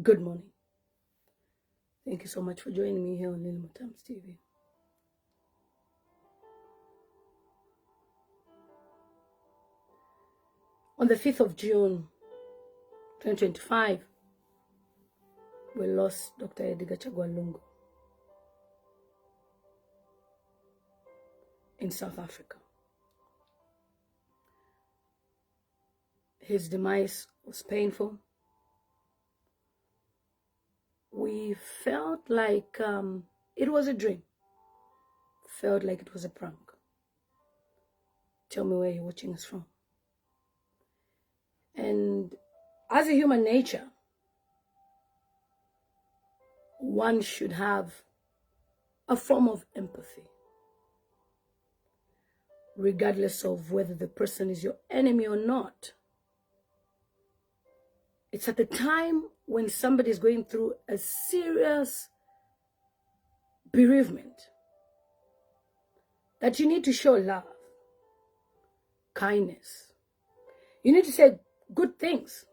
Good morning. Thank you so much for joining me here on Hichilema'S TV. On the 5th of June, 2025, we lost Dr. Edgar Chagwa Lungu in South Africa. His demise was painful. We felt like it was a dream. Felt like it was a prank. Tell me where you're watching us from. And as a human nature, one should have a form of empathy, regardless of whether the person is your enemy or not. It's at the time when somebody is going through a serious bereavement that you need to show love, kindness. You need to say good things.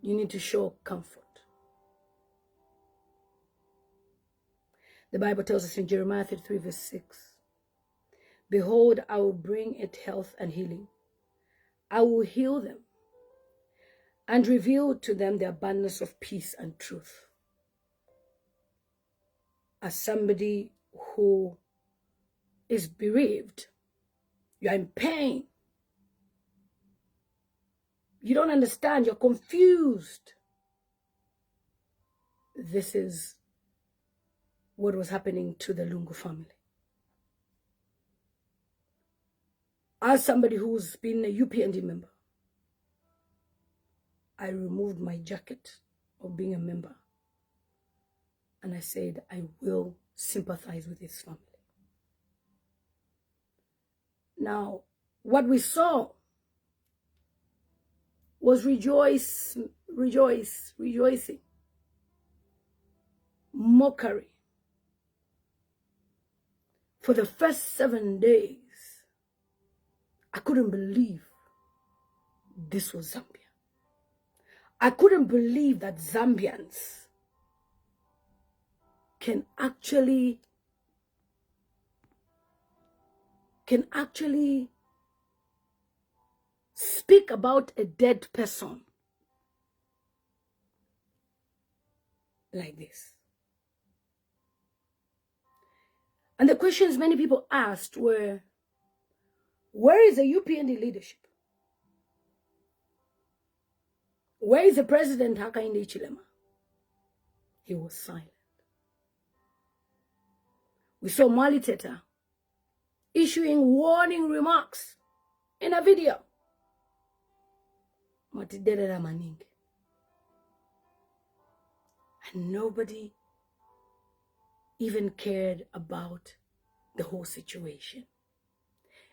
You need to show comfort. The Bible tells us in Jeremiah 33 verse 6, "Behold, I will bring it health and healing. I will heal them and reveal to them the abundance of peace and truth." As somebody who is bereaved, you are in pain. You don't understand, you're confused. This is what was happening to the Lungu family. As somebody who's been a UPND member, I removed my jacket of being a member and I said, I will sympathize with his family. Now, what we saw was rejoicing, mockery. For the first 7 days, I couldn't believe this was Zambia. I couldn't believe that Zambians can actually speak about a dead person like this. And the questions many people asked were, where is the UPND leadership? Where is the president, Hakainde Hichilema? He was silent. We saw Mali Teta issuing warning remarks in a video. And nobody even cared about the whole situation.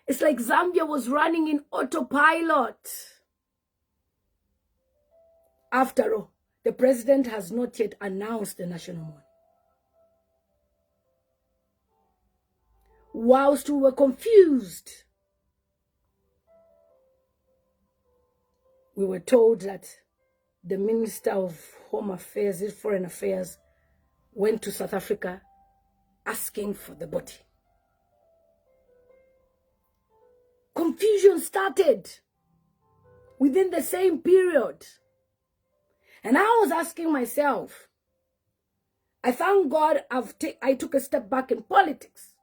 It's like Zambia was running in autopilot. After all, the president has not yet announced the national mourning. Whilst we were confused, we were told that the Minister of Home Affairs, Foreign Affairs, went to South Africa asking for the body. Confusion started within the same period. And I was asking myself, I thank God I took a step back in politics.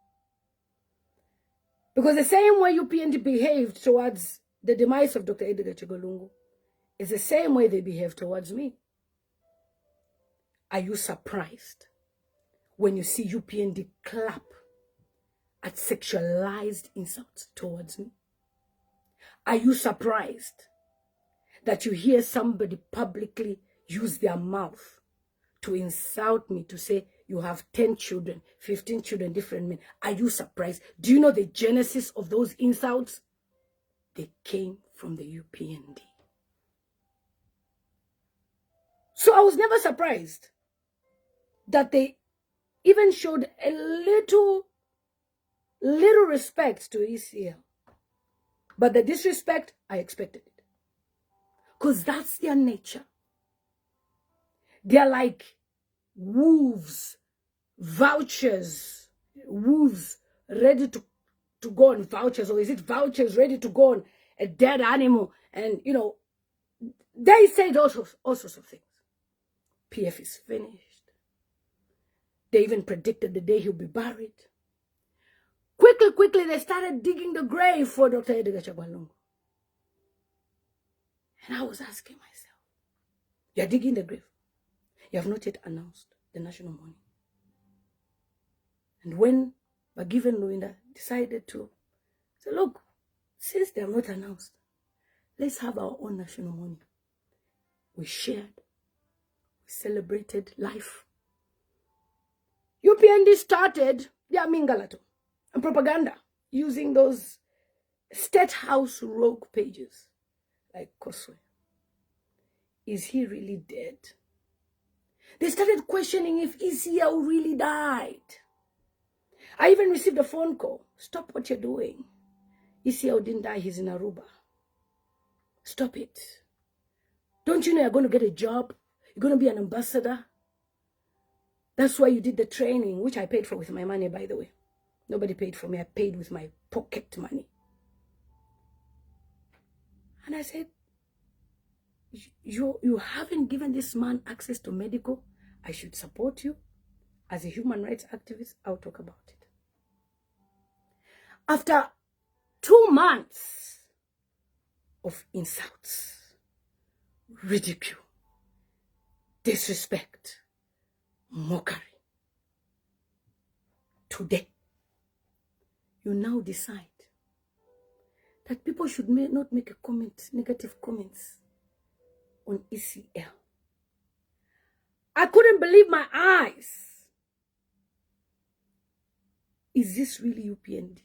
Because the same way UPND behaved towards the demise of Dr. Edgar Chagwa Lungu is the same way they behave towards me. Are you surprised when you see UPND clap at sexualized insults towards me? Are you surprised that you hear somebody publicly use their mouth to insult me, to say you have 10 children, 15 children, different men? Are you surprised? Do you know the genesis of those insults? They came from the UPND. So I was never surprised that they even showed a little respect to ECL. But the disrespect, I expected it. Because that's their nature. They're like wolves, vultures, wolves ready to go on vultures, or is it vultures ready to go on a dead animal? And, you know, they said all sorts of things. PF is finished. They even predicted the day he'll be buried. Quickly, they started digging the grave for Dr. Edgar Chagwa. And I was asking myself, you're digging the grave. You have not yet announced the national mourning. And when Bagiven Luinda decided to say, look, since they have not announced, let's have our own national mourning. We shared, we celebrated life. UPND started their Mingalato and propaganda using those State House rogue pages like Koswe. Is he really dead? They started questioning if ECL really died. I even received a phone call. Stop what you're doing. ECL didn't die, he's in Aruba. Stop it. Don't you know you're going to get a job? You're going to be an ambassador? That's why you did the training, which I paid for with my money, by the way. Nobody paid for me. I paid with my pocket money. And I said, you haven't given this man access to medical. I should support you. As a human rights activist, I'll talk about it. After 2 months of insults, ridicule, disrespect, mockery, today, you now decide that people should not make a comment, negative comments on ECL. I couldn't believe my eyes. Is this really UPND?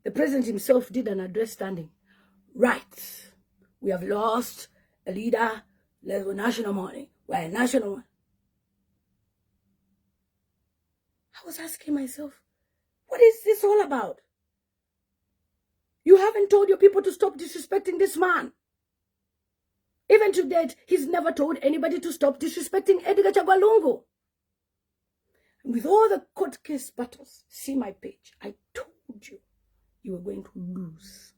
The president himself did an address standing. Right. We have lost a leader. Let's go national mourning. We're a national one. I was asking myself, what is this all about? You haven't told your people to stop disrespecting this man. Even to date, he's never told anybody to stop disrespecting Edgar Chagwa Lungu. And with all the court case battles, see my page, I told you, you were going to lose.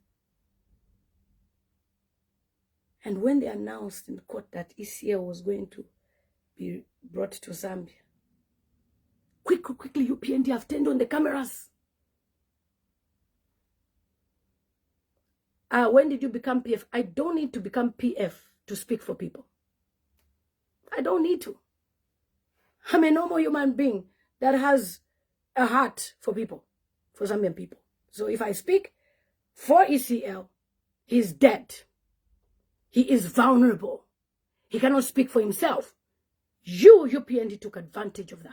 And when they announced in court that ECL was going to be brought to Zambia, quickly, UPND have turned on the cameras. When did you become PF? I don't need to become PF to speak for people. I don't need to. I'm a normal human being that has a heart for people, for Zambian people. So if I speak for ECL, he's dead. He is vulnerable. He cannot speak for himself. You, UPND, took advantage of that.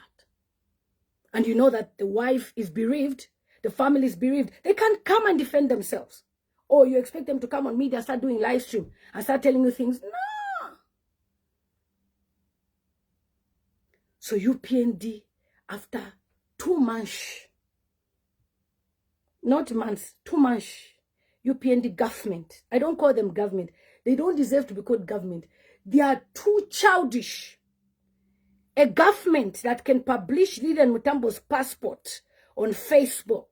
And you know that the wife is bereaved, the family is bereaved. They can't come and defend themselves. Or you expect them to come on media, start doing live stream, and start telling you things. No. So UPND, after 2 months, not months, 2 months, UPND government, I don't call them government. They don't deserve to be called government. They are too childish. A government that can publish Lilian Mutambo's passport on Facebook.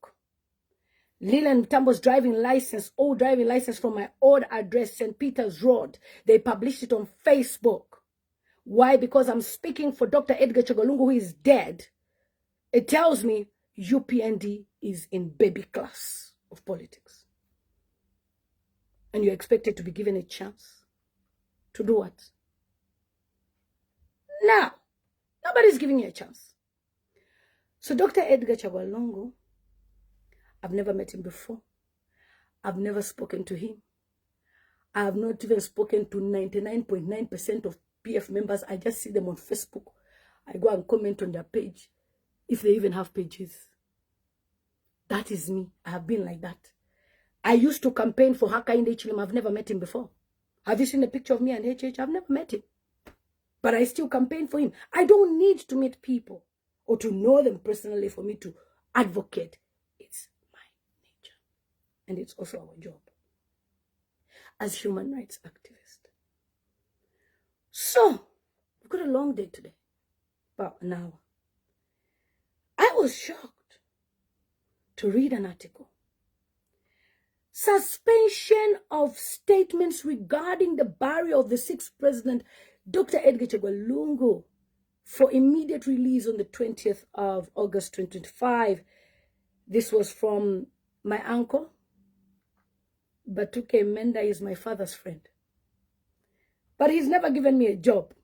Lilian Mutambo's driving license, old driving license from my old address, St. Peter's Road. They published it on Facebook. Why? Because I'm speaking for Dr. Edgar Chagwa, who is dead. It tells me UPND is in baby class of politics. And you're expected to be given a chance to do what? No. Nobody's giving you a chance. So Dr. Edgar Chagwa, I've never met him before. I've never spoken to him. I have not even spoken to 99.9% of PF members. I just see them on Facebook. I go and comment on their page, if they even have pages. That is me. I have been like that. I used to campaign for Hakainde Hichilema. I've never met him before. Have you seen a picture of me and HH? I've never met him. But I still campaign for him. I don't need to meet people or to know them personally for me to advocate. It's my nature. And it's also our job as human rights activists. So, we've got a long day today, about an hour. I was shocked to read an article. Suspension of statements regarding the burial of the 6th president, Dr. Edgar Chagwa Lungu, for immediate release on the 20th of August 2025. This was from my uncle. Batuke Menda is my father's friend. But he's never given me a job.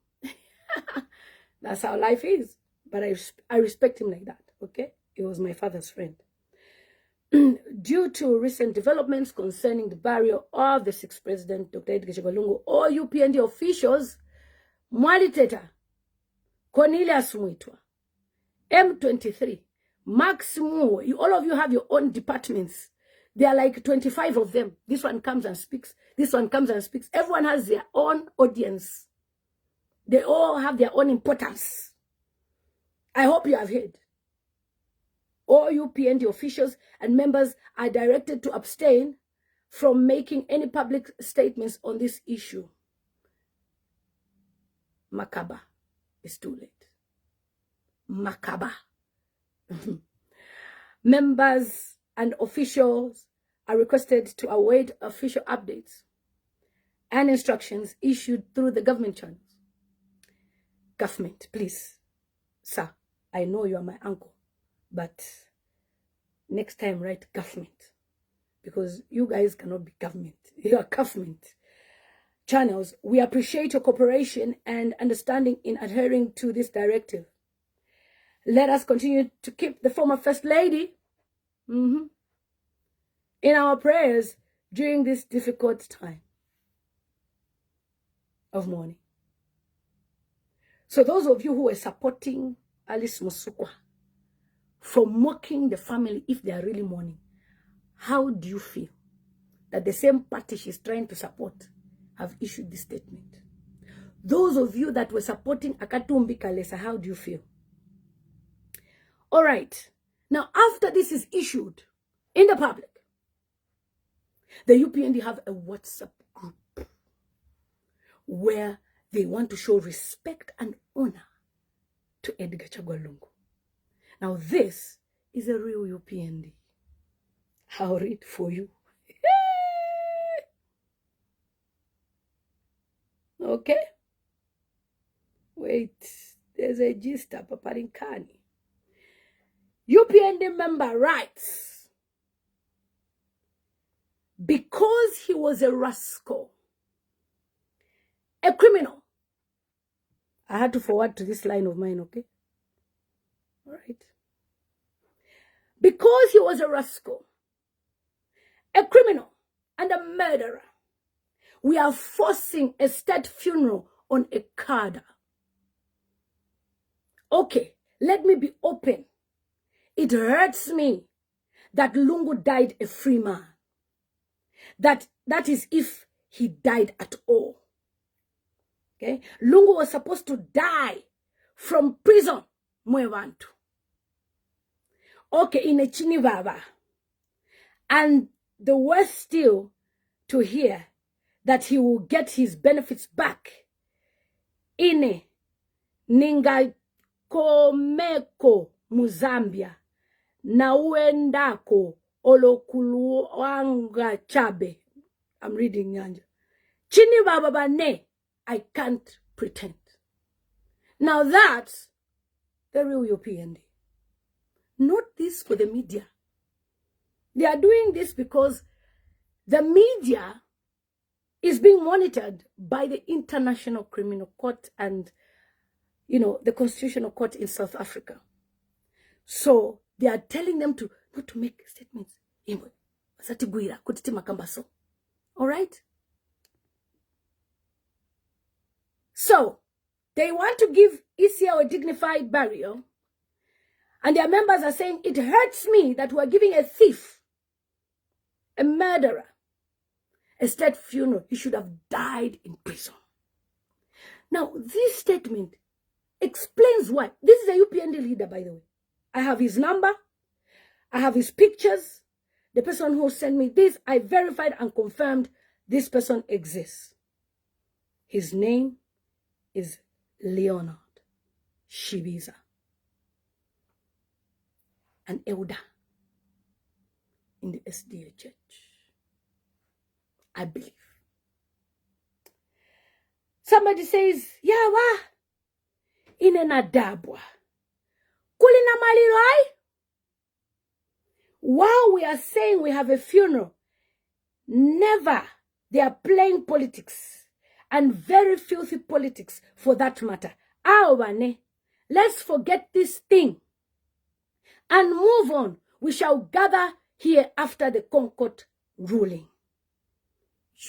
That's how life is. But I respect him like that, okay? He was my father's friend. Due to recent developments concerning the burial of the 6th president, Dr. Edgar Chagwa Lungu, all UPND officials, Mwaliteta, Cornelius Mwitwa, M23, Max Mu, all of you have your own departments. There are like 25 of them. This one comes and speaks. This one comes and speaks. Everyone has their own audience. They all have their own importance. I hope you have heard. All UPND officials and members are directed to abstain from making any public statements on this issue. Makaba. It's too late. Makaba. Members and officials are requested to await official updates and instructions issued through the government channels. Government, please. Sir, I know you are my uncle, but next time write government, because you guys cannot be government. You are government channels. We appreciate your cooperation and understanding in adhering to this directive. Let us continue to keep the former First Lady in our prayers during this difficult time of mourning. So those of you who are supporting Alice Musukwa for mocking the family if they are really mourning, how do you feel that the same party she's trying to support have issued this statement? Those of you that were supporting Akatumbi Kalesa, how do you feel? All right. Now, after this is issued in the public, the UPND have a WhatsApp group where they want to show respect and honor to Edgar Chagwa Lungu. Now, this is a real UPND. I'll read for you. Okay? Wait, there's a gist up, Paparinkani. UPND member writes, because he was a rascal, a criminal. I had to forward to this line of mine, okay? All right. Because he was a rascal, a criminal, and a murderer, we are forcing a state funeral on a cadre. Okay, let me be open. It hurts me that Lungu died a free man. That is if he died at all. Okay? Lungu was supposed to die from prison. Mwevantu. Okay, in a Chinivava. And the worst still to hear that he will get his benefits back. Ine ninga komeko Muzambia na uendako olokuluanga chabe. I'm reading Nyanja. Chini baba bane, I can't pretend. Now that's the real UPND. Not this for the media. They are doing this because the media is being monitored by the International Criminal Court and, the Constitutional Court in South Africa. So they are telling them not to make statements. All right? So they want to give ECL a dignified burial, and their members are saying, it hurts me that we're giving a thief, a murderer, a state funeral. He should have died in prison. Now, this statement explains why. This is a UPND leader, by the way. I have his number. I have his pictures. The person who sent me this, I verified and confirmed this person exists. His name is Leonard Shibiza, an elder in the SDA church, I believe. Somebody says, Yawa, inenadabwa. Kulina malirai? While we are saying we have a funeral, never, they are playing politics, and very filthy politics for that matter. Awane, let's forget this thing and move on. We shall gather here after the Concord ruling.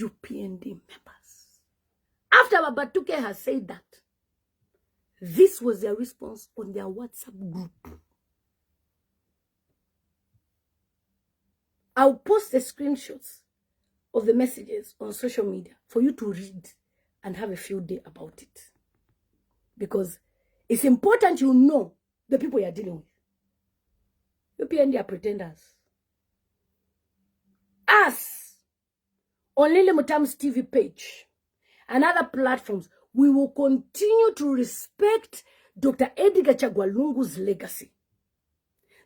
UPND members. After Babatuke has said that, this was their response on their WhatsApp group. I'll post the screenshots of the messages on social media for you to read and have a field day about it. Because it's important you know the people you're dealing with. UPND are pretenders. Us, on Lily Mutam's TV page and other platforms, we will continue to respect Dr. Edgar Chagwa Lungu's legacy.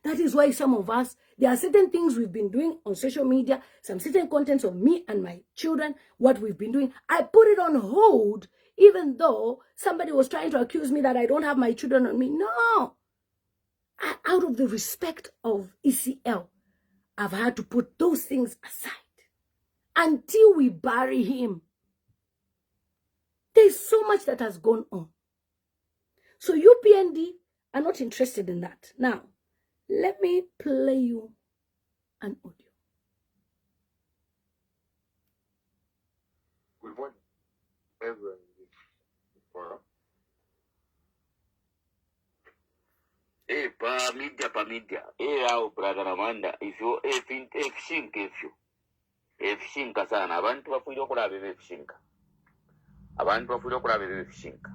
That is why some of us, there are certain things we've been doing on social media, some certain contents of me and my children, what we've been doing. I put it on hold, even though somebody was trying to accuse me that I don't have my children on me. No. Out of the respect of ECL, I've had to put those things aside until we bury him. There's so much that has gone on. So UPND are not interested in that. Now, let me play you an audio. Good morning, everyone in this forum. Pa media. Au brother Amanda, if you efshinka sana abantu bafuire okulaba efshinka. Abantu bafuire okulaba efshinka.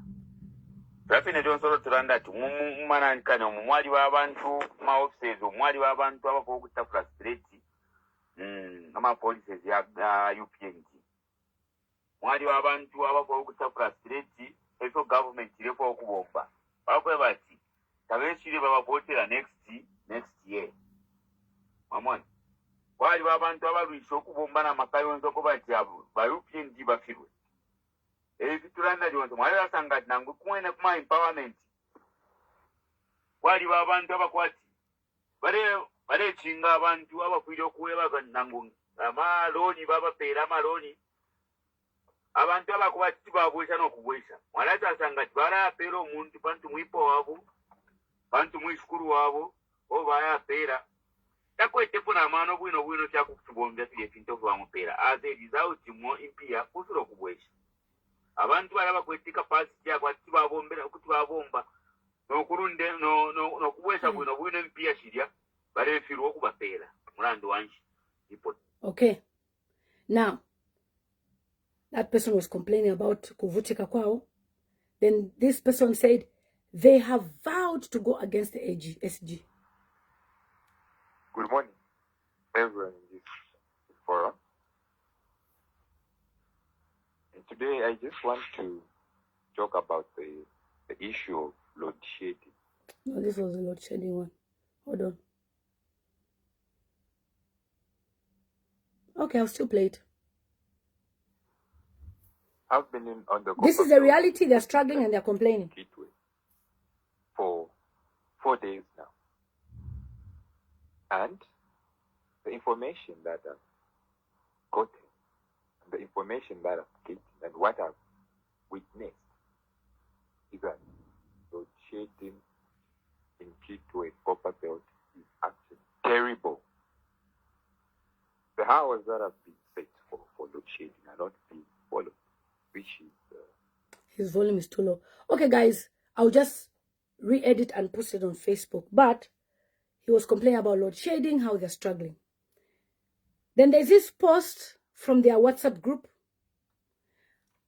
Rafine Johnson Turanda to Muman Kano, Mwadi Wabantu, my offices, Mwadi Wabantu, our focus to frustrate. My policies, UPND. Mwadi Wabantu, our focus to frustrate. If your government, you for Kuomba. However, Taveshi River voted next year. Mamon. Mwadi Wabantu, our Rishoku Bombana Makayon Zokovatia, by UPND Bafiru. If you run that you want to my sangat nangu point of my empowerment. Why do you want to have a quat? But they chinga van to have a video kueva nangu. Ama loni baba pera maloni. Abantu abakwati babusha no kubusha. Mwalata sangat bara pero muntu bantu mwipo wabo. Bantu mwishukuru wabo. Obaya pera. Takwete puna mano bwino kya kutubombya tuye pinto kwa mpera. As a result mo impia kusuro kubusha. Abantu baraba kwetika pasi ya kwati babombera okuti babomba nokurunde no kubwesha bwino mpia shiria bare firu okubapera mulando wanshi ipo. Okay, now that person was complaining about kuvutika kwao. Then this person said they have vowed to go against the SG. Good morning, everyone in this forum. Today, I just want to talk about the issue of load shedding. No, this was the load shedding one. Hold on. Okay, I'll still play it. I've been on the. This is the reality. They're struggling and they're complaining. For 4 days now. And the information that I've gotten, the information that I've gained, and what I've witnessed is that load shedding in Kitwe copper belt is actually terrible. The hours that have been set for load shedding are not being followed, which is... His volume is too low. Okay, guys, I'll just re-edit and post it on Facebook. But he was complaining about load shedding, how they're struggling. Then there's this post from their WhatsApp group.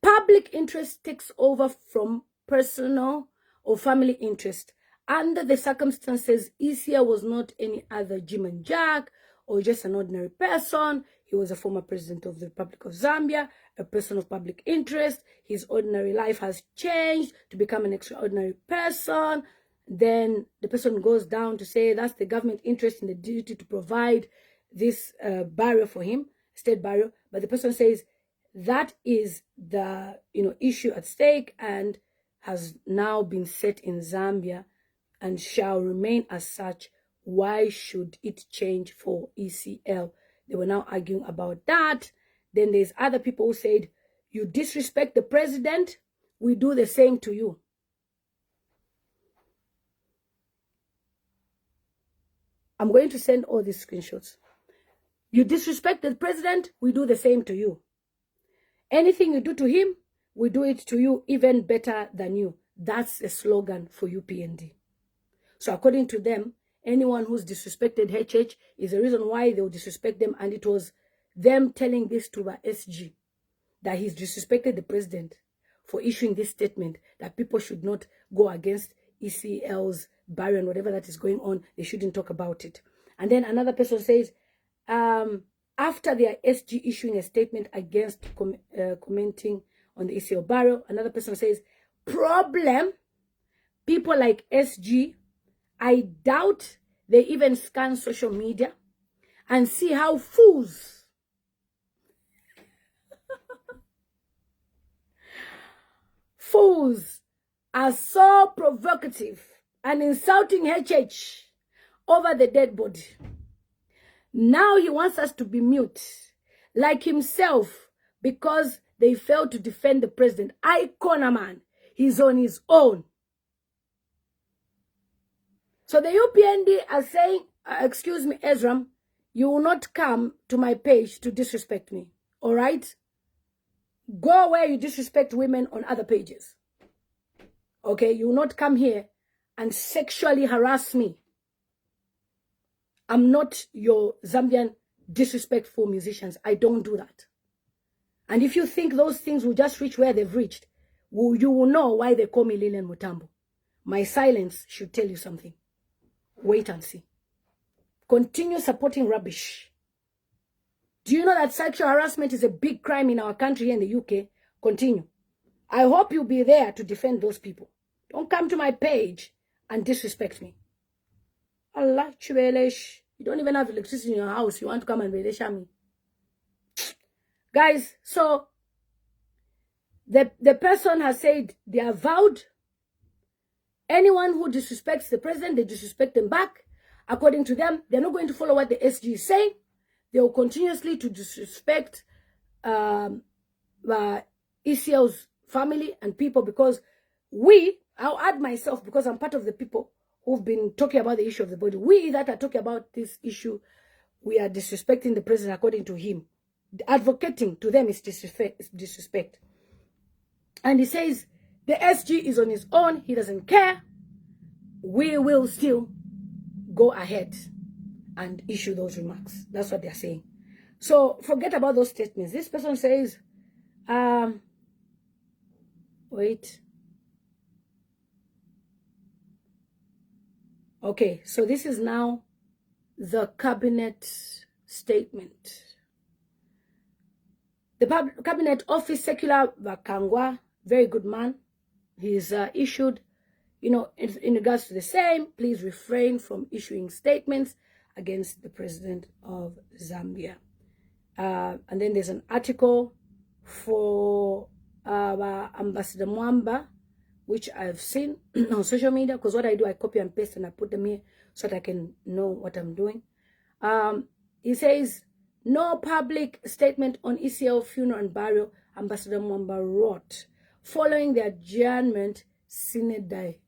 Public interest takes over from personal or family interest. Under the circumstances, Isia was not any other Jim and Jack or just an ordinary person. He was a former president of the Republic of Zambia, a person of public interest. His ordinary life has changed to become an extraordinary person. Then the person goes down to say that's the government interest in the duty to provide this barrier for him, state barrier. But the person says that is the issue at stake and has now been set in Zambia and shall remain as such. Why should it change for ECL? They were now arguing about that. Then there's other people who said, you disrespect the president, we do the same to you. I'm going to send all these screenshots. You disrespect the president, we do the same to you. Anything you do to him, we do it to you even better than you. That's a slogan for UPND. So according to them, anyone who's disrespected HH is the reason why they will disrespect them. And it was them telling this to the SG, that he's disrespected the president for issuing this statement, that people should not go against ECL's barrier and whatever that is going on. They shouldn't talk about it. And then another person says, after their SG issuing a statement against commenting on the ECL barrier, another person says, problem, people like SG, I doubt they even scan social media and see how fools are so provocative and insulting HH over the dead body. Now he wants us to be mute, like himself, because they failed to defend the president. I corner man, he's on his own. So the UPND are saying, excuse me, Ezra, you will not come to my page to disrespect me. All right? Go where you disrespect women on other pages. Okay? You will not come here and sexually harass me. I'm not your Zambian disrespectful musicians. I don't do that. And if you think those things will just reach where they've reached, you will know why they call me Lilian Mutambo. My silence should tell you something. Wait and see. Continue supporting rubbish. Do you know that sexual harassment is a big crime in our country here in the UK? Continue. I hope you'll be there to defend those people. Don't come to my page and disrespect me. Allah, chubelesh. You don't even have electricity in your house. You want to come and belesha me. Guys, so the person has said they are vowed. Anyone who disrespects the president, they disrespect them back. According to them, they're not going to follow what the SG is saying. They will continuously to disrespect ECL's family and people, because I'll add myself, because I'm part of the people who've been talking about the issue of the body. We that are talking about this issue, we are disrespecting the president according to him. Advocating to them is disrespect. And he says, the SG is on his own. He doesn't care. We will still go ahead and issue those remarks. That's what they're saying. So forget about those statements. This person says, wait. Okay, so this is now the cabinet statement. The cabinet office, Secular Chagwa, very good man. He's issued, in regards to the same, please refrain from issuing statements against the president of Zambia. And then there's an article for Ambassador Mwamba, which I've seen on social media, because what I do, I copy and paste and I put them here so that I can know what I'm doing. He says, no public statement on ECL funeral and burial, Ambassador Mwamba wrote, following the adjournment Senate day.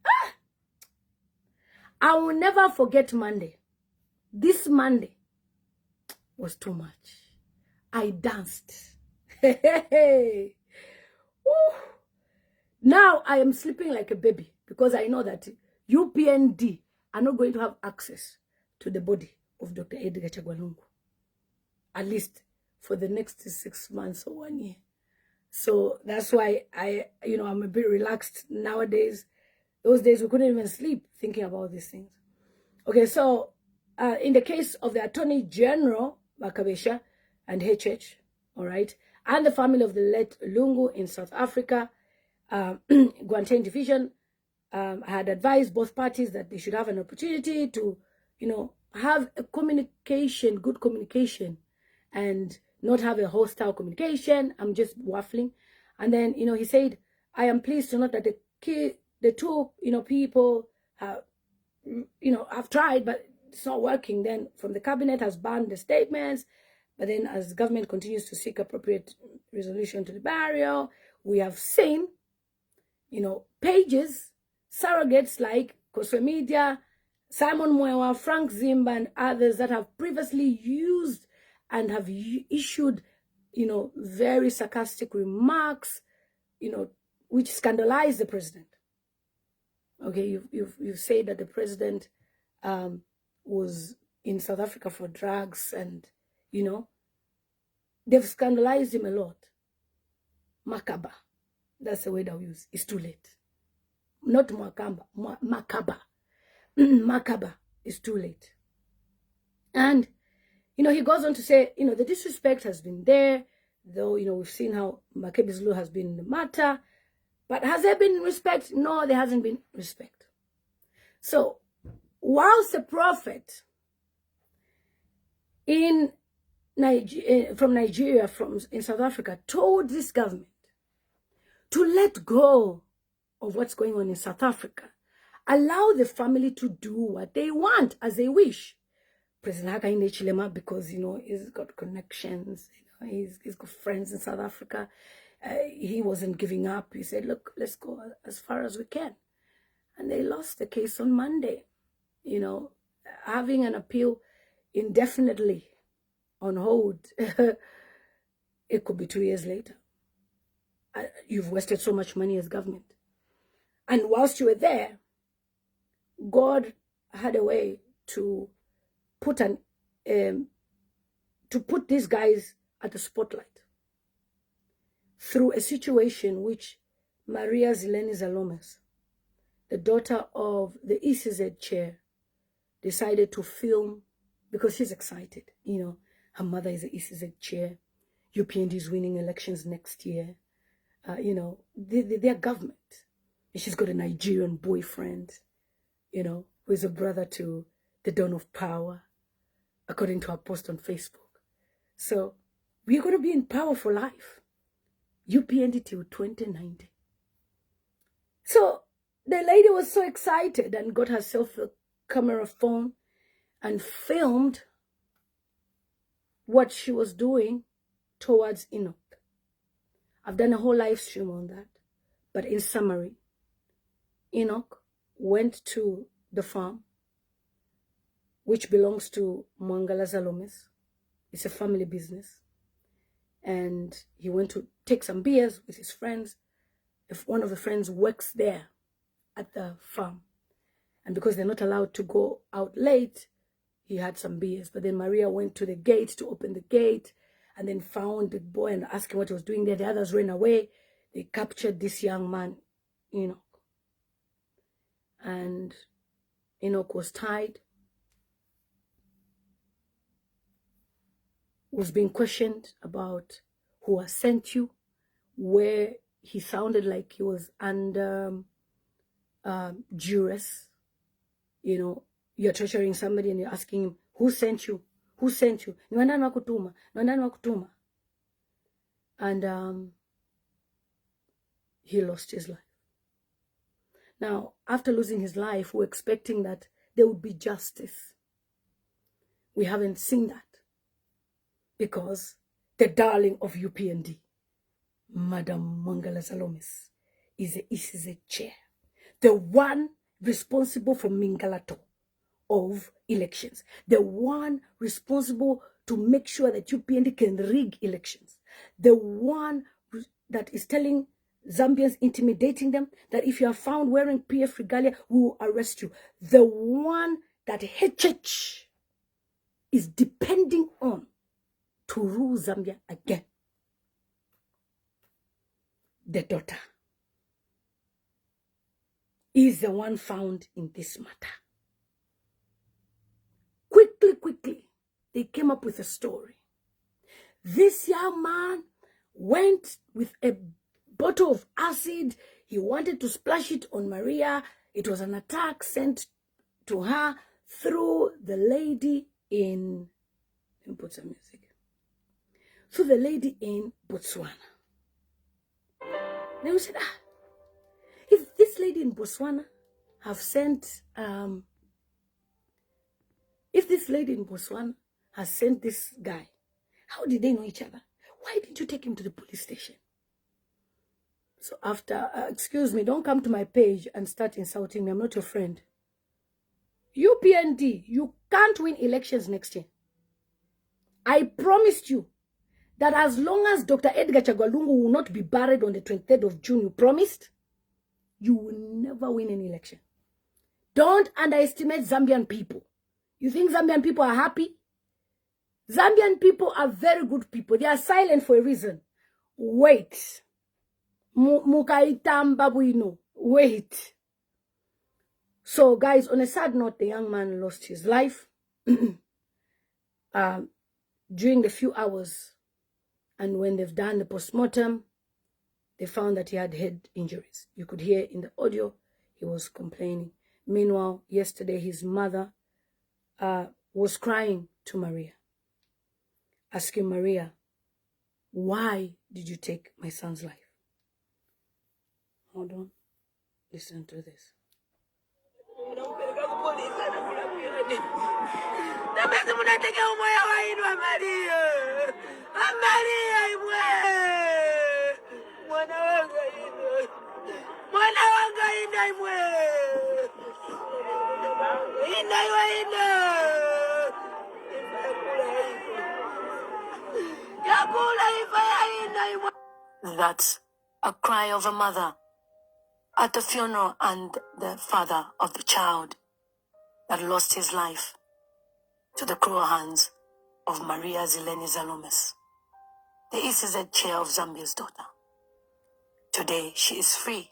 I will never forget Monday. This Monday was too much. I danced. Now I am sleeping like a baby, because I know that UPND are not going to have access to the body of Dr. Edgar Chagwa, at least for the next 6 months or 1 year. So that's why I'm a bit relaxed nowadays. Those days we couldn't even sleep thinking about these things. Okay, so in the case of the Attorney General, Makabesha, and HH, all right, and the family of the late Lungu in South Africa, Guantain Division, had advised both parties that they should have an opportunity to, have a communication, good communication, and not have a hostile communication. I'm just waffling. And then, he said, I am pleased to note that the two, people have, have tried, but it's not working. Then from the cabinet has banned the statements. But then as the government continues to seek appropriate resolution to the barrier, we have seen, pages, surrogates like Koswe Media, Simon Mwewa, Frank Zimba, and others that have previously used and have issued, very sarcastic remarks, which scandalize the president. Okay, you've said that the president was in South Africa for drugs, and they've scandalized him a lot. Makaba, that's the word I'll use. It's too late. Not Makamba, Makaba. Makaba is too late. And he goes on to say, the disrespect has been there, though, we've seen how Makebi's law has been in the matter. But has there been respect? No, there hasn't been respect. So, whilst the prophet from Nigeria, in South Africa, told this government to let go of what's going on in South Africa, allow the family to do what they want as they wish. President Hakainde Hichilema, because he's got connections, he's got friends in South Africa. He wasn't giving up. He said, look, let's go as far as we can. And they lost the case on Monday. Having an appeal indefinitely on hold, it could be 2 years later. You've wasted so much money as government. And whilst you were there, God had a way to put these guys at the spotlight through a situation which Maria Zaloumis, the daughter of the ECZ chair, decided to film because she's excited. Her mother is the ECZ chair. UPND is winning elections next year. Their government. And she's got a Nigerian boyfriend, who is a brother to the Dawn of Power, according to her post on Facebook. So we're going to be in power for life. UPND till 2090. So the lady was so excited and got herself a camera phone and filmed what she was doing towards Enoch. I've done a whole live stream on that. But in summary, Enoch went to the farm, which belongs to Mwangala Zaloumis. It's a family business. And he went to take some beers with his friends. If one of the friends works there at the farm. And because they're not allowed to go out late, he had some beers. But then Maria went to the gate to open the gate and then found the boy and asked him what he was doing there. The others ran away. They captured this young man, Enoch. And Enoch was tied, was being questioned about who has sent you, where he sounded like he was under duress. You're torturing somebody and you're asking him, who sent you? Who sent you? And he lost his life. Now, after losing his life, we're expecting that there would be justice. We haven't seen that. Because the darling of UPND, Madam Mwangala Zaloumis, is the chair. The one responsible for Mingalato of elections. The one responsible to make sure that UPND can rig elections. The one that is telling Zambians, intimidating them, that if you are found wearing PF regalia, we will arrest you. The one that HH is depending on to rule Zambia again. The daughter is the one found in this matter. Quickly, they came up with a story This young man went with a bottle of acid. He wanted to splash it on Maria. It was an attack sent to her through the lady in, let me put some music, through the lady in Botswana. Then we said, if this lady in Botswana have sent, if this lady in Botswana has sent this guy, how did they know each other? Why didn't you take him to the police station? So after, excuse me, don't come to my page and start insulting me. I'm not your friend. UPND, you can't win elections next year. I promised you that as long as Dr. Edgar Chagwa will not be buried on the 23rd of June, you promised, you will never win an election. Don't underestimate Zambian people. You think Zambian people are happy? Zambian people are very good people. They are silent for a reason. Wait. Wait. So, guys, on a sad note, the young man lost his life during the few hours. And when they've done the postmortem, they found that he had head injuries. You could hear in the audio, he was complaining. Meanwhile, yesterday, his mother was crying to Maria, asking Maria, why did you take my son's life? Hold on. Listen to this. That's a cry of a mother at the funeral and the father of the child that lost his life to the cruel hands of Maria Zaloumis, the ECZ chair of Zambia's daughter. Today, she is free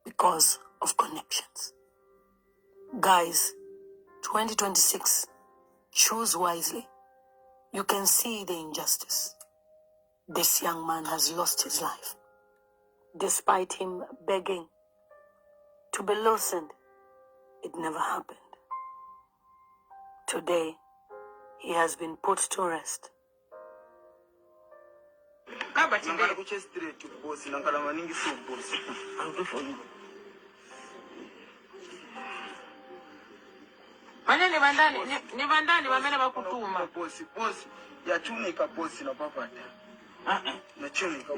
because of connections. Guys, 2026, choose wisely. You can see the injustice. This young man has lost his life. Despite him begging to be loosened, it never happened. Today, he has been put to rest. I'll do for you. Manya ni bandani wamene bakutuma. Bosi yachunika bosi na papata.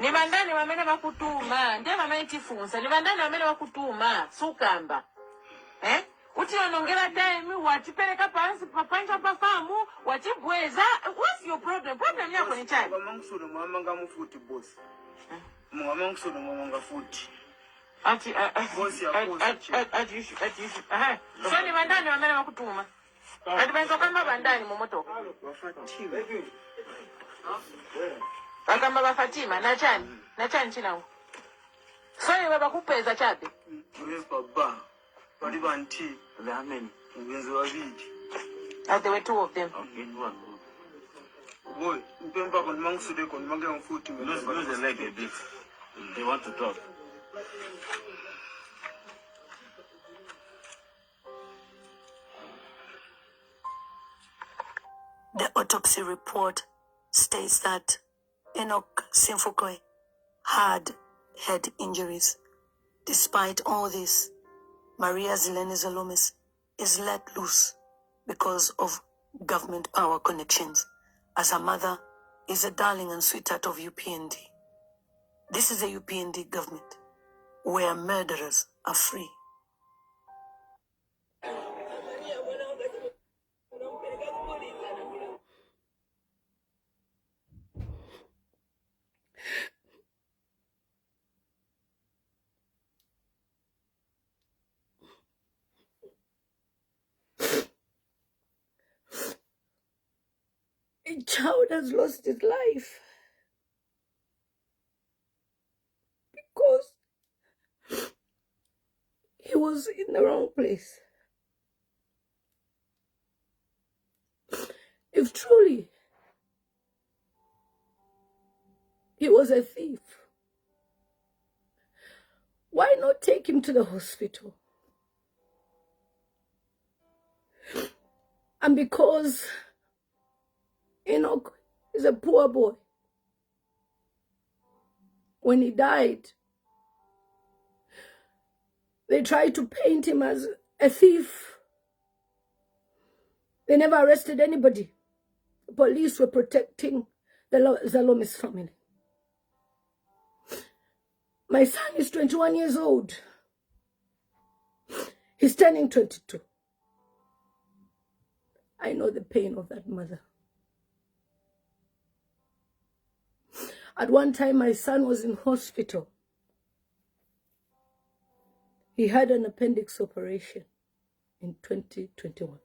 Ni bandani wamene bakutuma. Ndiye wamene tifunza. Ni bandani wamene bakutuma. Sukamba. Uti onongera time watipeleka pansi papanja pafamu watibweza. What's your problem? Problem yako ni chani? Mangsulo mwamanga mufuti bosi. Mangsulo mwamanga futi. Ati so ni bandani wamene bakutuma. Ati benzo kamba bandani mumotoka. Akamba bafatima na chani chinawo. So ni baba kupeza chape. Baba. Bali banti. Amen. Uwenzo wabidi. There were two of them. Okay, one. Boy, upemba kon mangsude kon manganga futi. Lose the leg a bit. They want to talk. The autopsy report states that Enoch Sinfukoy had head injuries. Despite all this, Maria Zaloumis is let loose because of government power connections, as her mother is a darling and sweetheart of UPND. This is a UPND government where murderers are free. A child has lost his life because he was in the wrong place. If truly He was a thief. Why not take him to the hospital? And because Enoch is a poor boy, when he died, they tried to paint him as a thief. They never arrested anybody. The police were protecting the Zaloumis family. My son is 21 years old. He's turning 22. I know the pain of that mother. At one time, my son was in hospital. He had an appendix operation in 2021.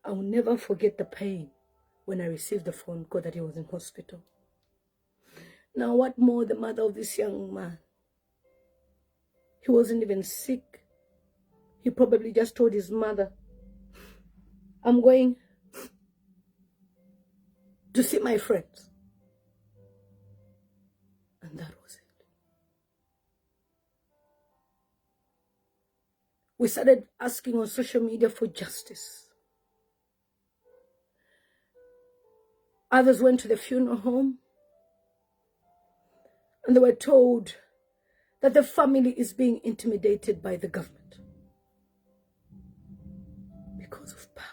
I will never forget the pain when I received the phone call that he was in hospital. Now, what more the mother of this young man? He wasn't even sick. He probably just told his mother, I'm going to see my friends. And that was it. We started asking on social media for justice. Others went to the funeral home and they were told that the family is being intimidated by the government because of power.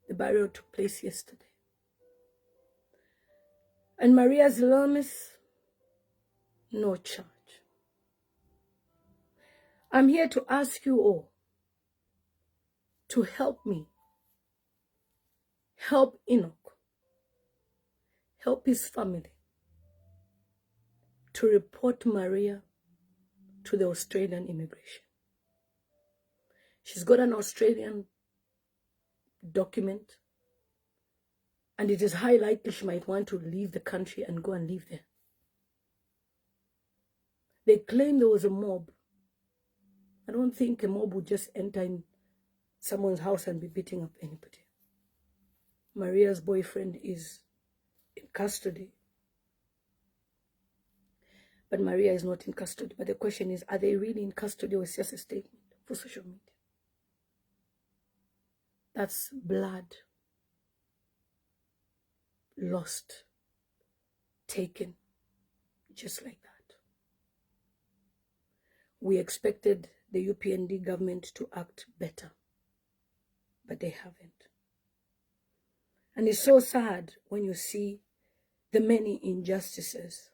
The burial took place yesterday. And Maria Zaloumis, no charge. I'm here to ask you all to help me, help Enoch, help his family to report Maria to the Australian immigration. She's got an Australian document, and it is high likely she might want to leave the country and go and live there. They claim there was a mob. I don't think a mob would just enter in someone's house and be beating up anybody. Maria's boyfriend is in custody. But Maria is not in custody. But the question is, are they really in custody, or is it just a statement for social media? That's blood lost, taken, just like that. We expected the UPND government to act better, but they haven't. And it's so sad when you see the many injustices.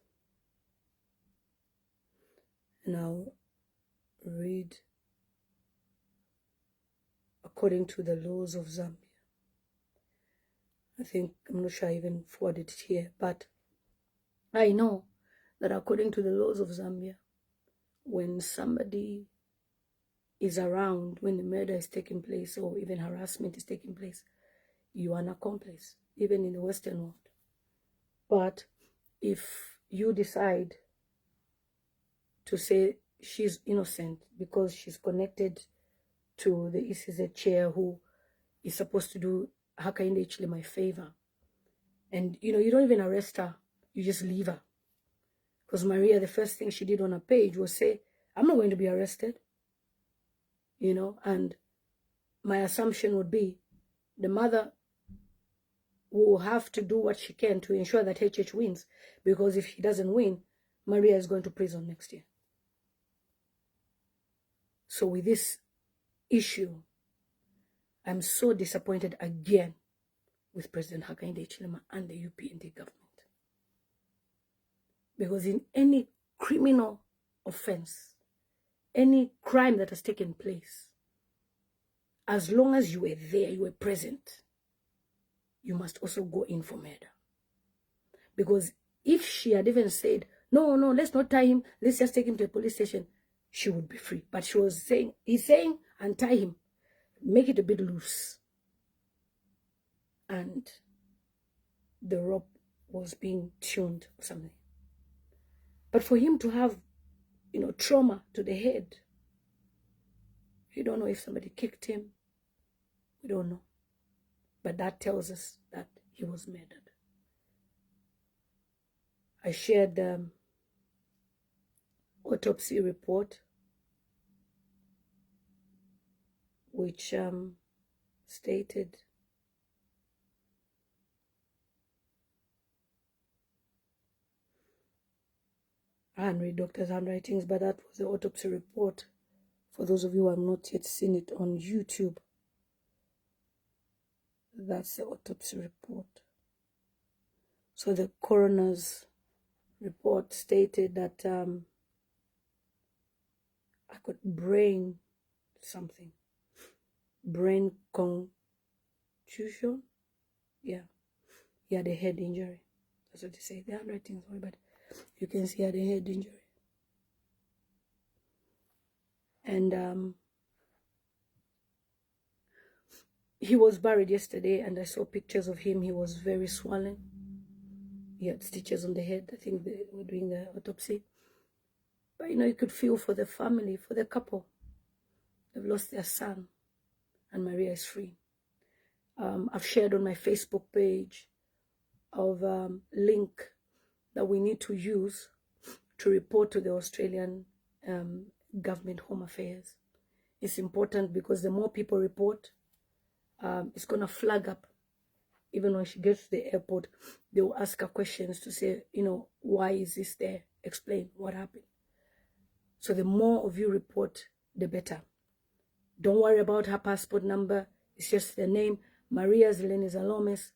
And I'll read according to the laws of Zambia. I'm not sure I even forwarded it here, but I know that according to the laws of Zambia, when somebody is around, when the murder is taking place or even harassment is taking place, you are an accomplice, even in the Western world. But if you decide to say she's innocent because she's connected to the ECZ chair who is supposed to do Hakainde Hichilema'S favor, and you don't even arrest her, you just leave her. Because Maria, the first thing she did on her page was say, I'm not going to be arrested. And my assumption would be the mother will have to do what she can to ensure that HH wins, because if he doesn't win, Maria is going to prison next year. So with this issue, I'm so disappointed again with President Hakainde Hichilema and the UPND government. Because in any criminal offense, any crime that has taken place, as long as you were there, you were present, you must also go in for murder. Because if she had even said, no, let's not tie him, let's just take him to a police station, she would be free. But she was saying, he's saying, untie him, make it a bit loose. And the rope was being tuned or something. But for him to have, trauma to the head, you don't know if somebody kicked him. We don't know. But that tells us that he was murdered. I shared the autopsy report, which stated I can't read doctor's handwritings, but that was the autopsy report. For those of you who have not yet seen it on YouTube, that's the autopsy report. So the coroner's report stated that I got brain contusion. Yeah, he had a head injury. That's what they say. The handwriting is very bad. You can see he had a head injury. And he was buried yesterday, and I saw pictures of him. He was very swollen. He had stitches on the head. I think they were doing the autopsy. But you could feel for the family, for the couple. They've lost their son, and Maria is free. I've shared on my Facebook page of link that we need to use to report to the Australian government Home Affairs. It's important because the more people report, it's going to flag up. Even when she gets to the airport, they will ask her questions to say, why is this there? Explain what happened. So the more of you report, the better. Don't worry about her passport number. It's just the name. Maria Zaloumis.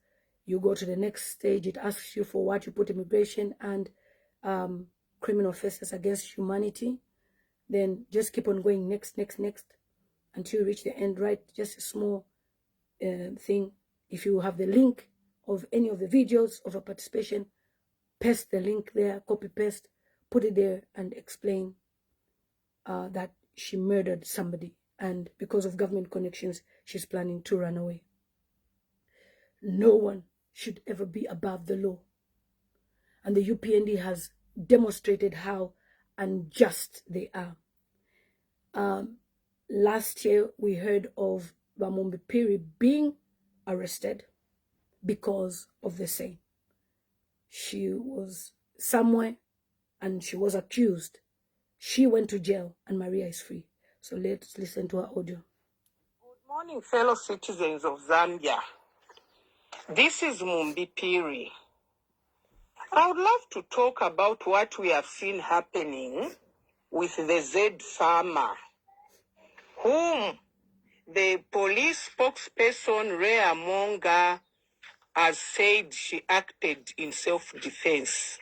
You go to the next stage. It asks you for what you put: immigration and criminal offenses against humanity. Then just keep on going next, until you reach the end, right? Just a small thing. If you have the link of any of the videos of a participation, paste the link there, copy paste, put it there, and explain that she murdered somebody, and because of government connections, she's planning to run away. No one should ever be above the law, and the UPND has demonstrated how unjust they are. Last year, we heard of Mockery being arrested because of the same. She was somewhere and she was accused. She went to jail and Maria is free. So let's listen to her audio. Good morning, fellow citizens of Zambia. This is Mockery. I would love to talk about what we have seen happening with the Z farmer, whom the police spokesperson Rea Monga has said she acted in self-defense.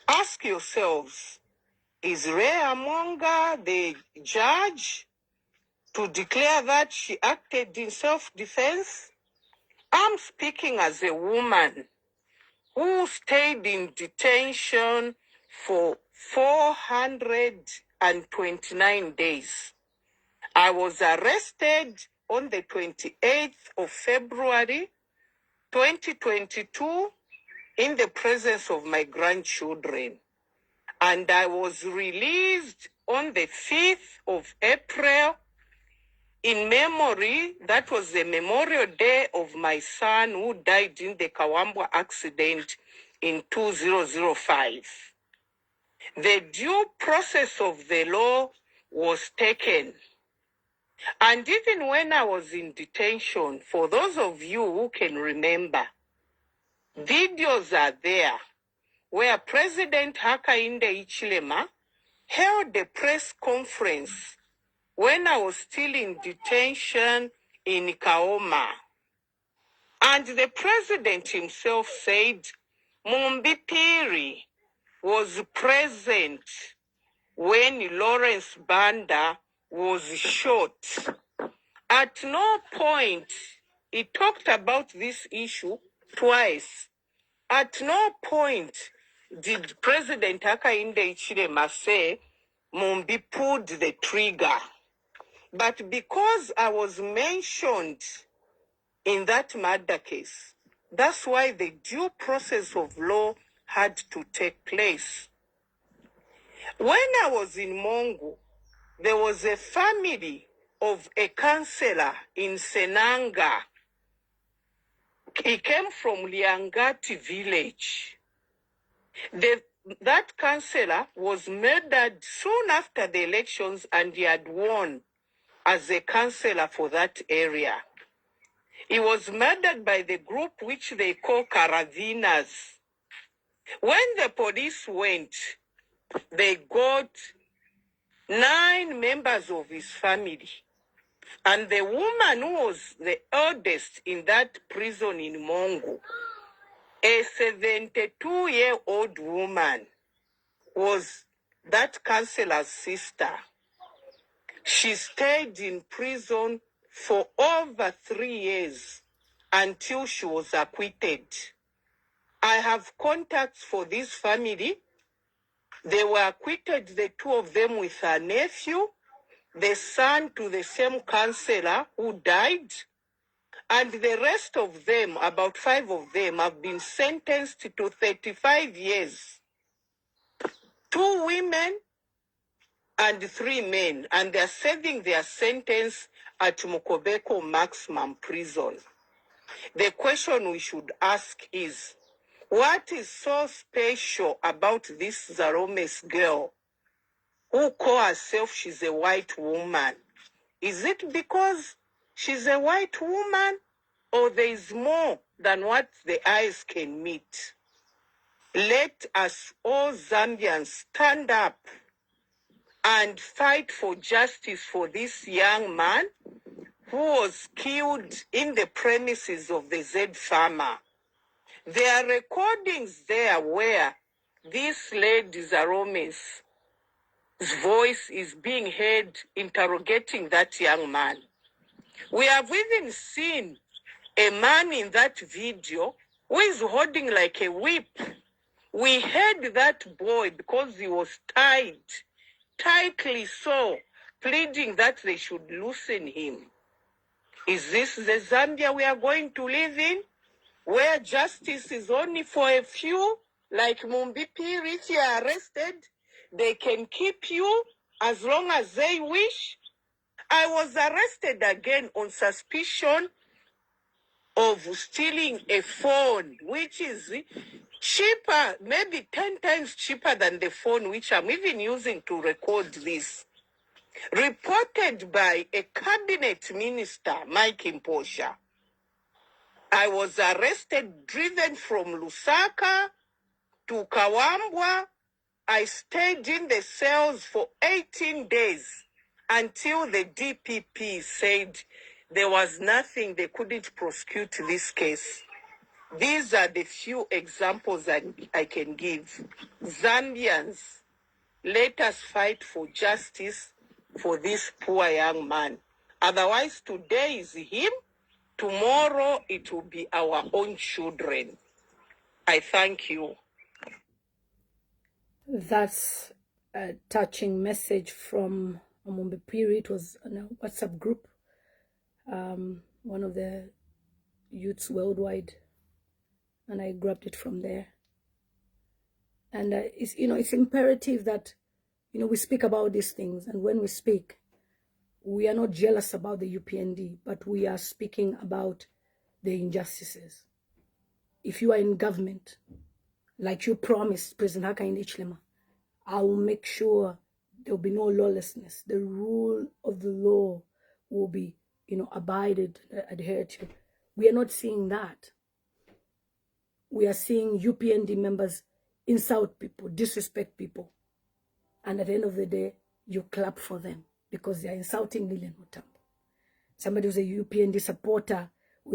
Ask yourselves, is Rea Monga the judge to declare that she acted in self-defense? I'm speaking as a woman who stayed in detention for 429 days. I was arrested on the 28th of February, 2022, in the presence of my grandchildren. And I was released on the 5th of April in memory. That was the Memorial Day of my son who died in the Kawambwa accident in 2005. The due process of the law was taken. And even when I was in detention, for those of you who can remember, videos are there where President Hakainde Hichilema held a press conference when I was still in detention in Kaoma. And the president himself said Mockery was present when Lawrence Banda was shot. At no point, he talked about this issue twice. At no point did President Hakainde Hichilema say Mumbi pulled the trigger. But because I was mentioned in that murder case, that's why the due process of law had to take place. When I was in Mongo, there was a family of a councillor in Senanga He came from Liangati village. That councillor was murdered soon after the elections, and he had won as a councillor for that area. He was murdered by the group which they call Caravinas. When the police went, they got 9 members of his family. And the woman who was the eldest in that prison in Mongo, a 72-year-old woman, was that councillor's sister. She stayed in prison for over 3 years until she was acquitted. I have contacts for this family. They were acquitted, the 2 of them, with her nephew, the son to the same councillor who died, and the rest of them, about 5 of them, have been sentenced to 35 years. 2 women and 3 men, and they are serving their sentence at Mukobeko maximum prison. The question we should ask is, what is so special about this Zaloumis girl who calls herself she's a white woman? Is it because she's a white woman, or there is more than what the eyes can meet? Let us all Zambians stand up and fight for justice for this young man who was killed in the premises of the Z farmer. There are recordings there where this lady Zaloumis' voice is being heard interrogating that young man. We have even seen a man in that video who is holding like a whip. We heard that boy, because he was tied, tightly so, pleading that they should loosen him. Is this the Zambia we are going to live in, where justice is only for a few, like Mumbipiri? If you are arrested, they can keep you as long as they wish? I was arrested again on suspicion of stealing a phone, which is cheaper, maybe 10 times cheaper than the phone which I'm even using to record this. Reported by a cabinet minister, Mike Imposha. I was arrested, driven from Lusaka to Kawambwa. I stayed in the cells for 18 days until the DPP said there was nothing, they couldn't prosecute this case. These are the few examples I can give. Zambians, let us fight for justice for this poor young man. Otherwise, today is him, tomorrow it will be our own children. I thank you. That's a touching message from Mumbipiri. It was in a WhatsApp group, one of the youths worldwide, and I grabbed it from there. And it's imperative that we speak about these things, and when we speak, we are not jealous about the UPND, but we are speaking about the injustices. If you are in government, like you promised, President Hakainde Hichilema, I will make sure there will be no lawlessness. The rule of the law will be, abided, adhered to. We are not seeing that. We are seeing UPND members insult people, disrespect people. And at the end of the day, you clap for them because they are insulting Lilian Mutambo. Somebody who's a UPND supporter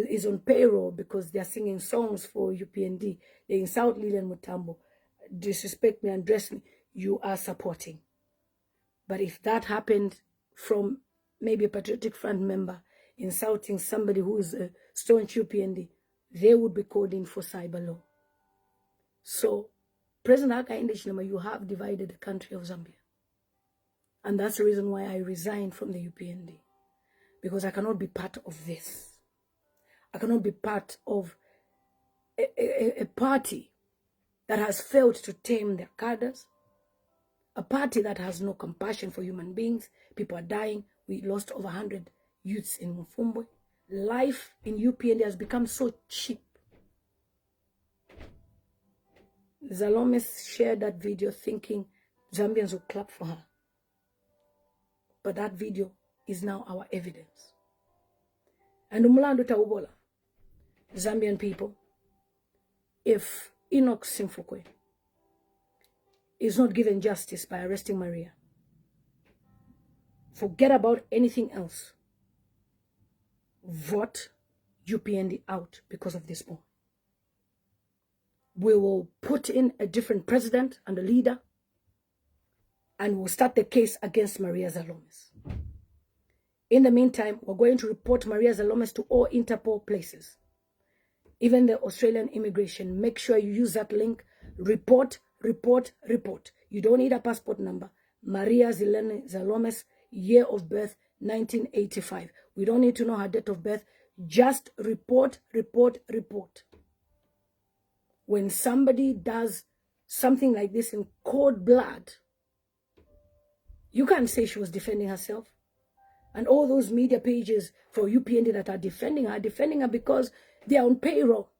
is on payroll because they are singing songs for UPND. They insult Lilian Mutambo, disrespect me and dress me. You are supporting. But if that happened from maybe a Patriotic Front member insulting somebody who is a staunch UPND, they would be called in for cyber law. So, President Hakainde Hichilema, you have divided the country of Zambia. And that's the reason why I resigned from the UPND. Because I cannot be part of this. I cannot be part of a party that has failed to tame their cadres. A party that has no compassion for human beings. People are dying. We lost over 100 youths in Mfumbwe. Life in UPND has become so cheap. Zaloumis shared that video thinking Zambians would clap for her. But that video is now our evidence. And umlando taubola, Zambian people, if Enoch Simfukwe is not given justice by arresting Maria, forget about anything else. Vote UPND out because of this boy. We will put in a different president and a leader, and we'll start the case against Maria Zaloumis. In the meantime, we're going to report Maria Zaloumis to all Interpol places. Even the Australian immigration, make sure you use that link. Report, report, report. You don't need a passport number. Maria Zaloumis, year of birth, 1985. We don't need to know her date of birth. Just report, report, report. When somebody does something like this in cold blood, you can't say she was defending herself. And all those media pages for UPND that are defending her because they are on payroll.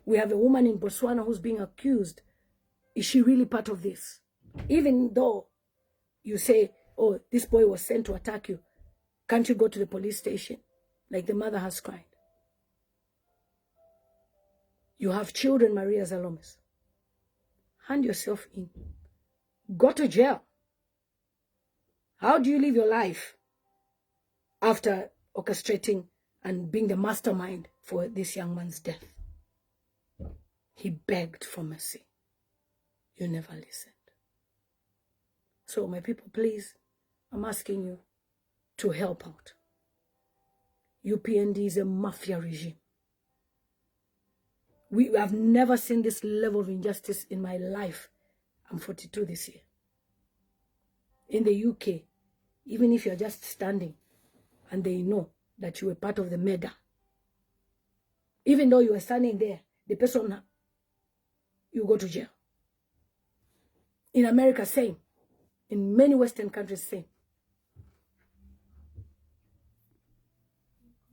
We have a woman in Botswana who's being accused. Is she really part of this? Even though you say, oh, this boy was sent to attack you, can't you go to the police station? Like the mother has cried. You have children, Maria Zaloumis. Hand yourself in. Go to jail. How do you live your life after orchestrating and being the mastermind for this young man's death? He begged for mercy. You never listened. So, my people, please, I'm asking you to help out. UPND is a mafia regime. We have never seen this level of injustice in my life. I'm 42 this year. In the UK, even if you're just standing and they know that you were part of the murder, even though you were standing there, the person, you go to jail. In America, same. In many Western countries, same.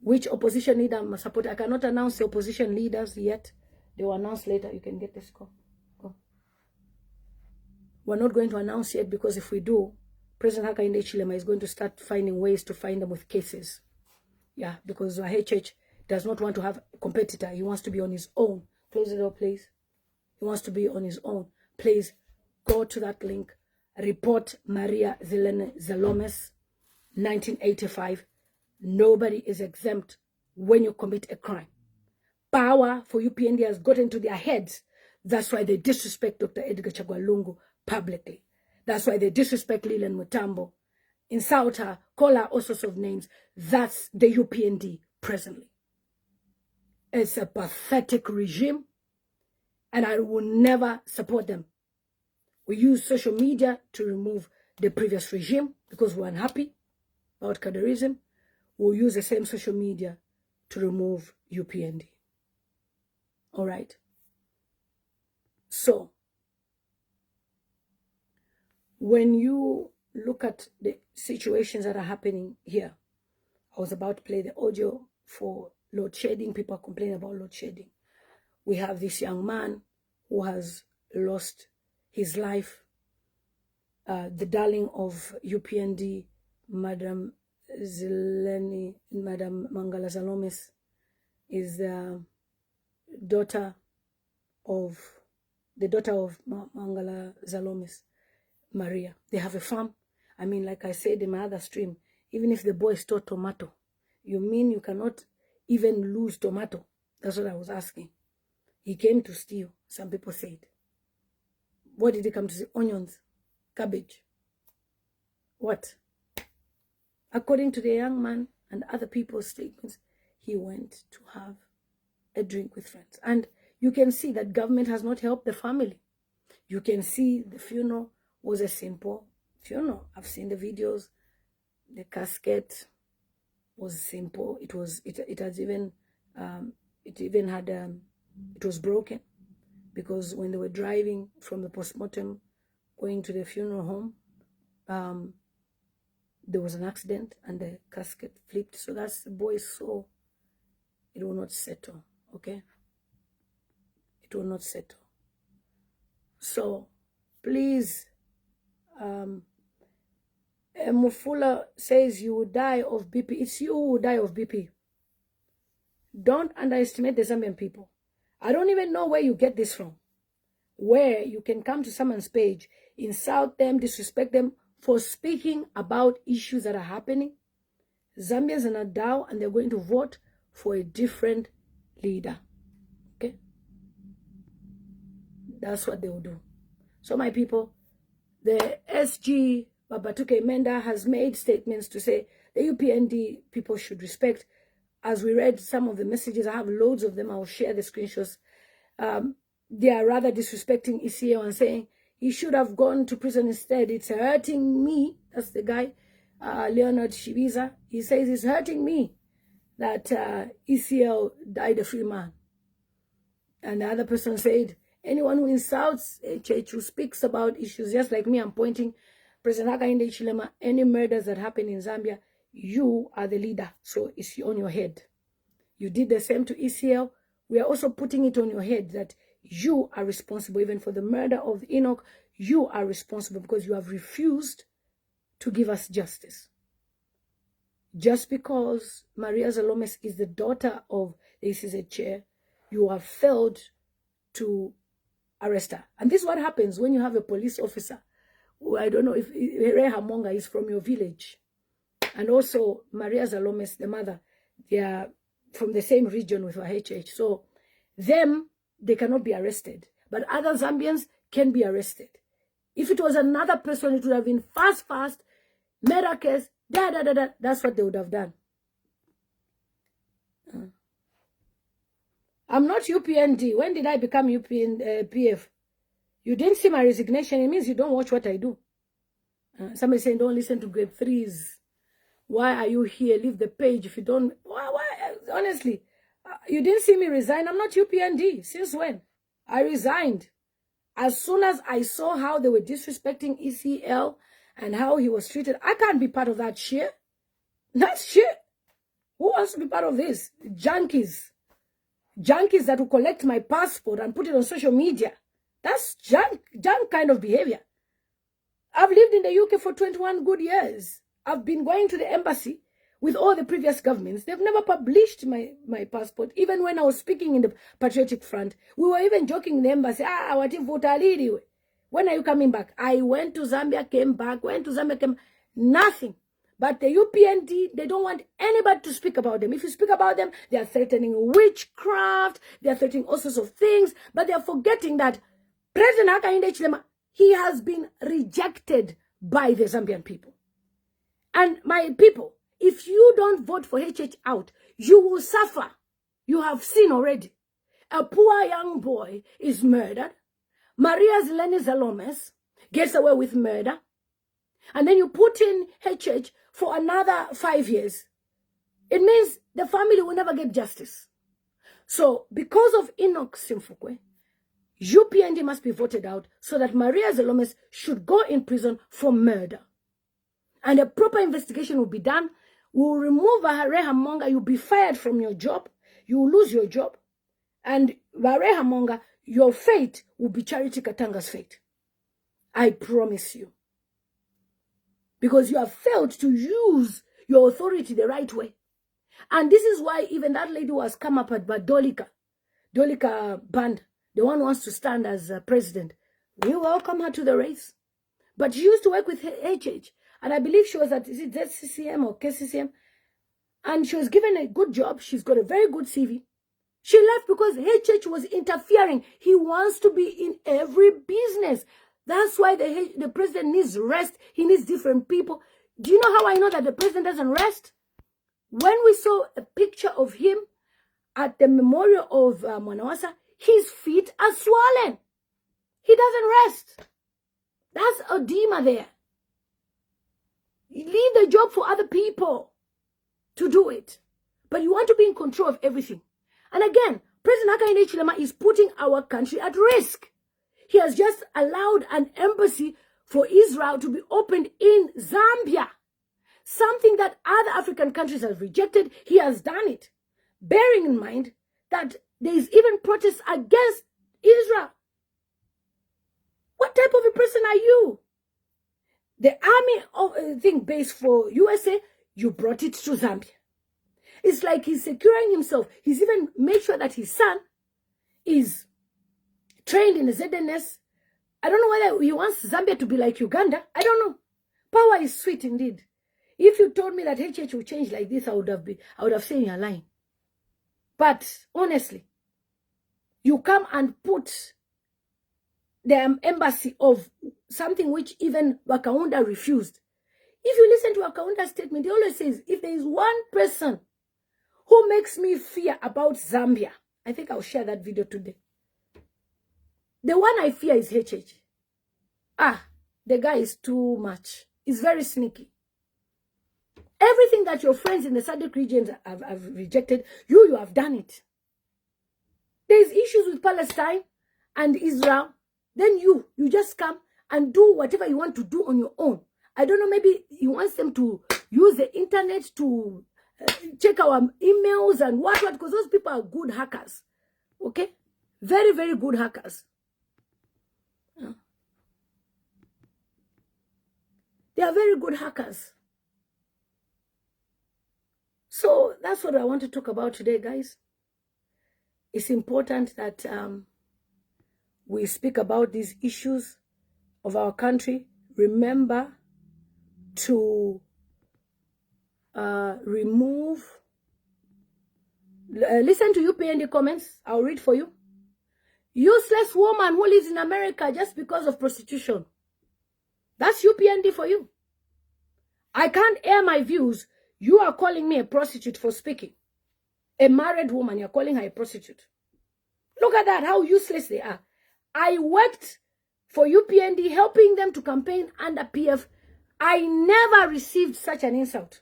Which opposition leader I'm supporting? I cannot announce the opposition leaders yet. They will announce later. You can get this call. Go. We're not going to announce yet because if we do, President Hakainde Hichilema is going to start finding ways to find them with cases. Yeah, because HH does not want to have a competitor. He wants to be on his own. Close the door, please. He wants to be on his own. Please go to that link. Report Maria Zaloumis, 1985. Nobody is exempt when you commit a crime. Power for UPND has gotten to their heads. That's why they disrespect Dr. Edgar Chagwa Lungu publicly. That's why they disrespect Leland Mutambo, insult her, call her all sorts of names. That's the UPND presently. It's a pathetic regime, and I will never support them. We use social media to remove the previous regime because we're unhappy about Kadarism. We'll use the same social media to remove UPND. All right. So, when you look at the situations that are happening here, I was about to play the audio for load shedding. People are complaining about load shedding. We have this young man who has lost his life. The darling of UPND, Madam Mangala Zaloumis, is the daughter of Mangala Zaloumis, Maria. They have a farm. I mean, like I said in my other stream, even if the boy stole tomato, you mean you cannot even lose tomato? That's what I was asking. He came to steal, some people said. What did he come to see? Onions, cabbage. What? According to the young man and other people's statements, he went to have a drink with friends. And you can see that government has not helped the family. You can see the funeral was a simple funeral. I've seen the videos. The casket was simple. It was broken because when they were driving from the postmortem going to the funeral home, there was an accident and the casket flipped. So that's the boy's soul. It will not settle. Okay. it will not settle. So, please, Mufula says you will die of BP. It's you who will die of BP. Don't underestimate the Zambian people. I don't even know where you get this from. Where you can come to someone's page, insult them, disrespect them for speaking about issues that are happening. Zambians are not down and they're going to vote for a different leader. Okay? That's what they will do. So my people, the SG Babatuke Menda has made statements to say the UPND people should respect. As we read some of the messages, I have loads of them. I'll share the screenshots. They are rather disrespecting ECL and saying he should have gone to prison instead. It's hurting me. That's the guy, Leonard Shibiza. He says it's hurting me that ECL died a free man. And the other person said, anyone who insults HH, who speaks about issues just like me, I'm pointing, President Hakainde Hichilema, any murders that happen in Zambia, you are the leader, so it's on your head. You did the same to ECL. We are also putting it on your head that you are responsible. Even for the murder of Enoch, you are responsible because you have refused to give us justice. Just because Maria Zaloumis is the daughter of the ECZ chair, you have failed to arrest her. And this is what happens when you have a police officer. I don't know if Hamonga is from your village. And also Maria Zaloumis, the mother, they are from the same region with HH. So them, they cannot be arrested. But other Zambians can be arrested. If it was another person, it would have been fast, murder case, That's what they would have done. I'm not UPND. When did I become PF? You didn't see my resignation. It means you don't watch what I do. Somebody saying, don't listen to grade 3s. Why are you here? Leave the page if you don't. Why? Honestly, you didn't see me resign. I'm not UPND. Since when? I resigned. As soon as I saw how they were disrespecting ECL and how he was treated, I can't be part of that shit. That's shit. Who wants to be part of this? Junkies. Junkies that will collect my passport and put it on social media. That's junk kind of behavior. I've lived in the UK for 21 good years. I've been going to the embassy with all the previous governments. They've never published my passport. Even when I was speaking in the Patriotic Front, we were even joking in the embassy, when are you coming back? I went to Zambia, came back, nothing. But the UPND, they don't want anybody to speak about them. If you speak about them, they are threatening witchcraft, they are threatening all sorts of things, but they are forgetting that President Hakainde Hichilema, he has been rejected by the Zambian people. And my people, if you don't vote for HH out, you will suffer. You have seen already. A poor young boy is murdered. Maria Zaloumis gets away with murder. And then you put in HH for another 5 years. It means the family will never get justice. So, because of Enoch Simfukwe, UPND must be voted out so that Maria Zaloumis should go in prison for murder. And a proper investigation will be done. We will remove Vahareha Monga. You'll be fired from your job. You will lose your job. And Vahareha Monga, your fate will be Charity Katanga's fate. I promise you. Because you have failed to use your authority the right way. And this is why even that lady who has come up at Dolika Band, the one who wants to stand as president, we welcome her to the race. But she used to work with HH. And I believe she was at, is it ZCCM or KCCM? And she was given a good job. She's got a very good CV. She left because HH was interfering. He wants to be in every business. That's why the president needs rest. He needs different people. Do you know how I know that the president doesn't rest? When we saw a picture of him at the memorial of Mwanawasa, his feet are swollen. He doesn't rest. That's edema there. Leave the job for other people to do it. But you want to be in control of everything. And again, President Hakainde Hichilema is putting our country at risk. He has just allowed an embassy for Israel to be opened in Zambia. Something that other African countries have rejected, he has done it. Bearing in mind that there is even protests against person are you? The army thing based for USA, you brought it to Zambia. It's like he's securing himself. He's even made sure that his son is trained in the ZNS. I don't know whether he wants Zambia to be like Uganda. I don't know. Power is sweet indeed. If you told me that HH will change like this, I would have said you're lying. But honestly, you come and put the embassy of something which even Wakaunda refused. If you listen to Wakaunda's statement, he always says, if there is one person who makes me fear about Zambia, I think I'll share that video today. The one I fear is HH. The guy is too much. He's very sneaky. Everything that your friends in the SADC regions have rejected, you have done it. There's issues with Palestine and Israel. Then you just come and do whatever you want to do on your own. I don't know, maybe he wants them to use the internet to check our emails and what, because those people are good hackers. Okay? Very, very good hackers. They are very good hackers. So that's what I want to talk about today, guys. It's important that we speak about these issues of our country. Remember to remove. Listen to UPND comments. I'll read for you. Useless woman who lives in America just because of prostitution. That's UPND for you. I can't air my views. You are calling me a prostitute for speaking. A married woman, you're calling her a prostitute. Look at that, how useless they are. I worked for UPND, helping them to campaign under PF. I never received such an insult.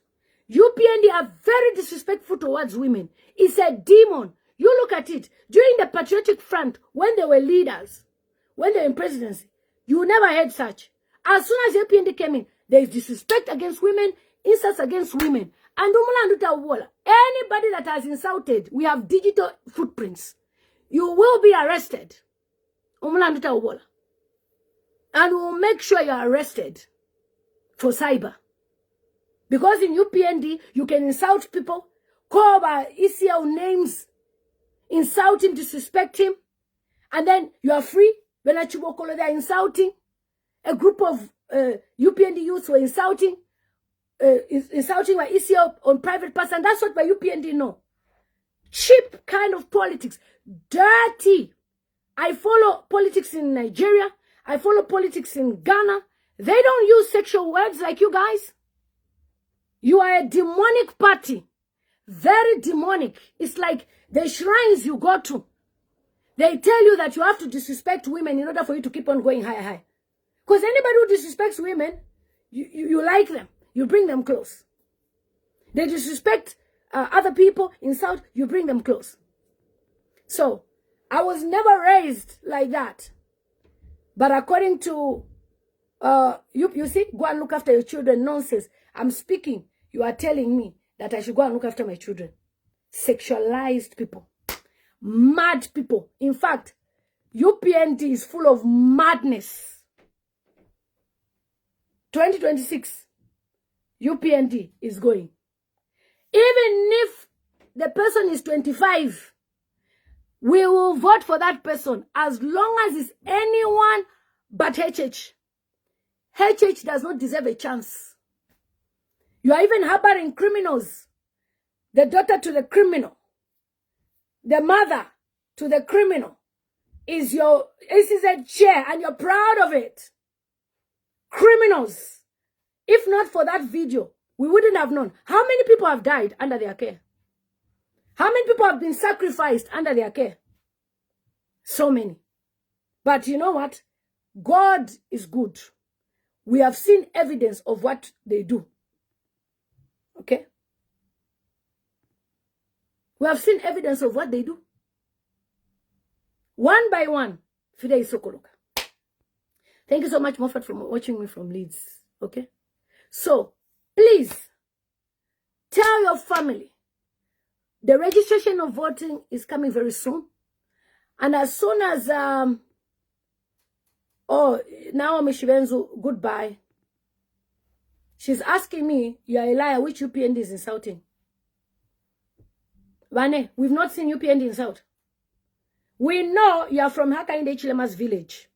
UPND are very disrespectful towards women. It's a demon. You look at it. During the Patriotic Front, when they were leaders, when they were in presidency, you never heard such. As soon as UPND came in, there is disrespect against women, insults against women. And anybody that has insulted, we have digital footprints. You will be arrested. And we'll make sure you're arrested for cyber. Because in UPND, you can insult people, call by ECL names, insult him, disrespect him, and then you are free. When they're insulting, a group of UPND youths were insulting my ECL on private person. That's what my UPND know. Cheap kind of politics. Dirty. I follow politics in Nigeria. I follow politics in Ghana. They don't use sexual words like you guys. You are a demonic party. Very demonic. It's like the shrines you go to. They tell you that you have to disrespect women in order for you to keep on going higher. Because anybody who disrespects women, you like them. You bring them close. They disrespect other people, insult, you bring them close. So, I was never raised like that. But according to, you see, go and look after your children, nonsense. I'm speaking. You are telling me that I should go and look after my children. Sexualized people. Mad people. In fact, UPND is full of madness. 2026, UPND is going. Even if the person is 25, we will vote for that person as long as it's anyone but HH. HH does not deserve a chance. You are even harboring criminals. The daughter to the criminal, the mother to the criminal is your SZ chair, and you're proud of it. Criminals. If not for that video, we wouldn't have known. How many people have died under their care? How many people have been sacrificed under their care? So many. But you know what? God is good. We have seen evidence of what they do. Okay? We have seen evidence of what they do. One by one. Fide Isokoloka. Thank you so much, Moffat, for watching me from Leeds. Okay? So, please, tell your family. The registration of voting is coming very soon. And as soon as Oh, Naomi Shivenzu, goodbye. She's asking me, you're a liar, which UPND is insulting? Vane, we've not seen UPND insult. We know you're from Hakainde Hichilema'S village.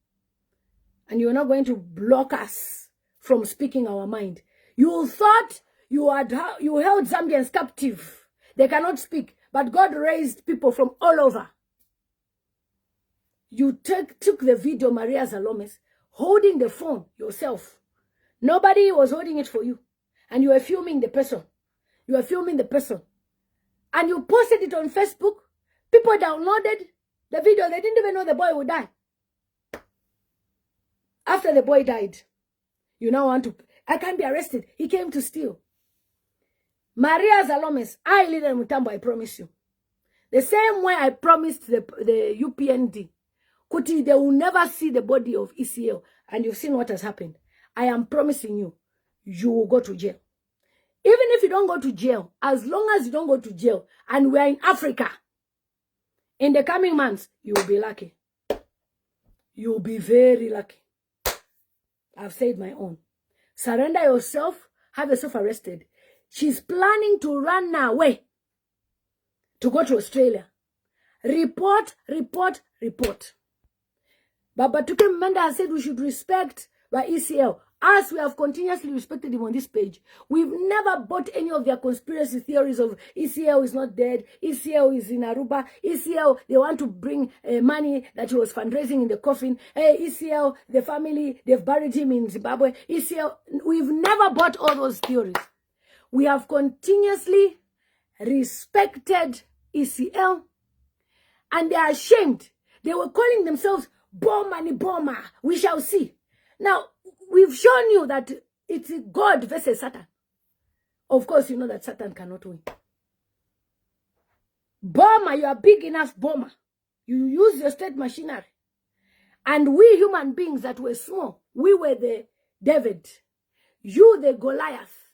And you're not going to block us from speaking our mind. You thought you held Zambians captive. They cannot speak. But God raised people from all over. You took the video, Maria Zaloumis, holding the phone yourself. Nobody was holding it for you. And you were filming the person. You were filming the person. And you posted it on Facebook. People downloaded the video. They didn't even know the boy would die. After the boy died, you now want to, I can't be arrested. He came to steal. Maria Zaloumis, I lead Mutambo, I promise you. The same way I promised the UPND, Kuti, they will never see the body of ECL. And you've seen what has happened. I am promising you, you will go to jail. Even if you don't go to jail, as long as you don't go to jail, and we're in Africa, in the coming months, you will be lucky. You will be very lucky. I've said my own. Surrender yourself, have yourself arrested. She's planning to run away to go to Australia. Report, report, report. Baba Tuke Manda has said we should respect by ECL. As we have continuously respected him on this page, we've never bought any of their conspiracy theories of ECL is not dead, ECL is in Aruba, ECL, they want to bring money that he was fundraising in the coffin, ECL, the family, they've buried him in Zimbabwe, ECL, we've never bought all those theories. We have continuously respected ECL, and they are ashamed. They were calling themselves Bomber. We shall see. Now, we've shown you that it's God versus Satan. Of course, you know that Satan cannot win. Bomber, you are big enough, bomber. You use your state machinery. And we human beings that were small, we were the David. You the Goliath.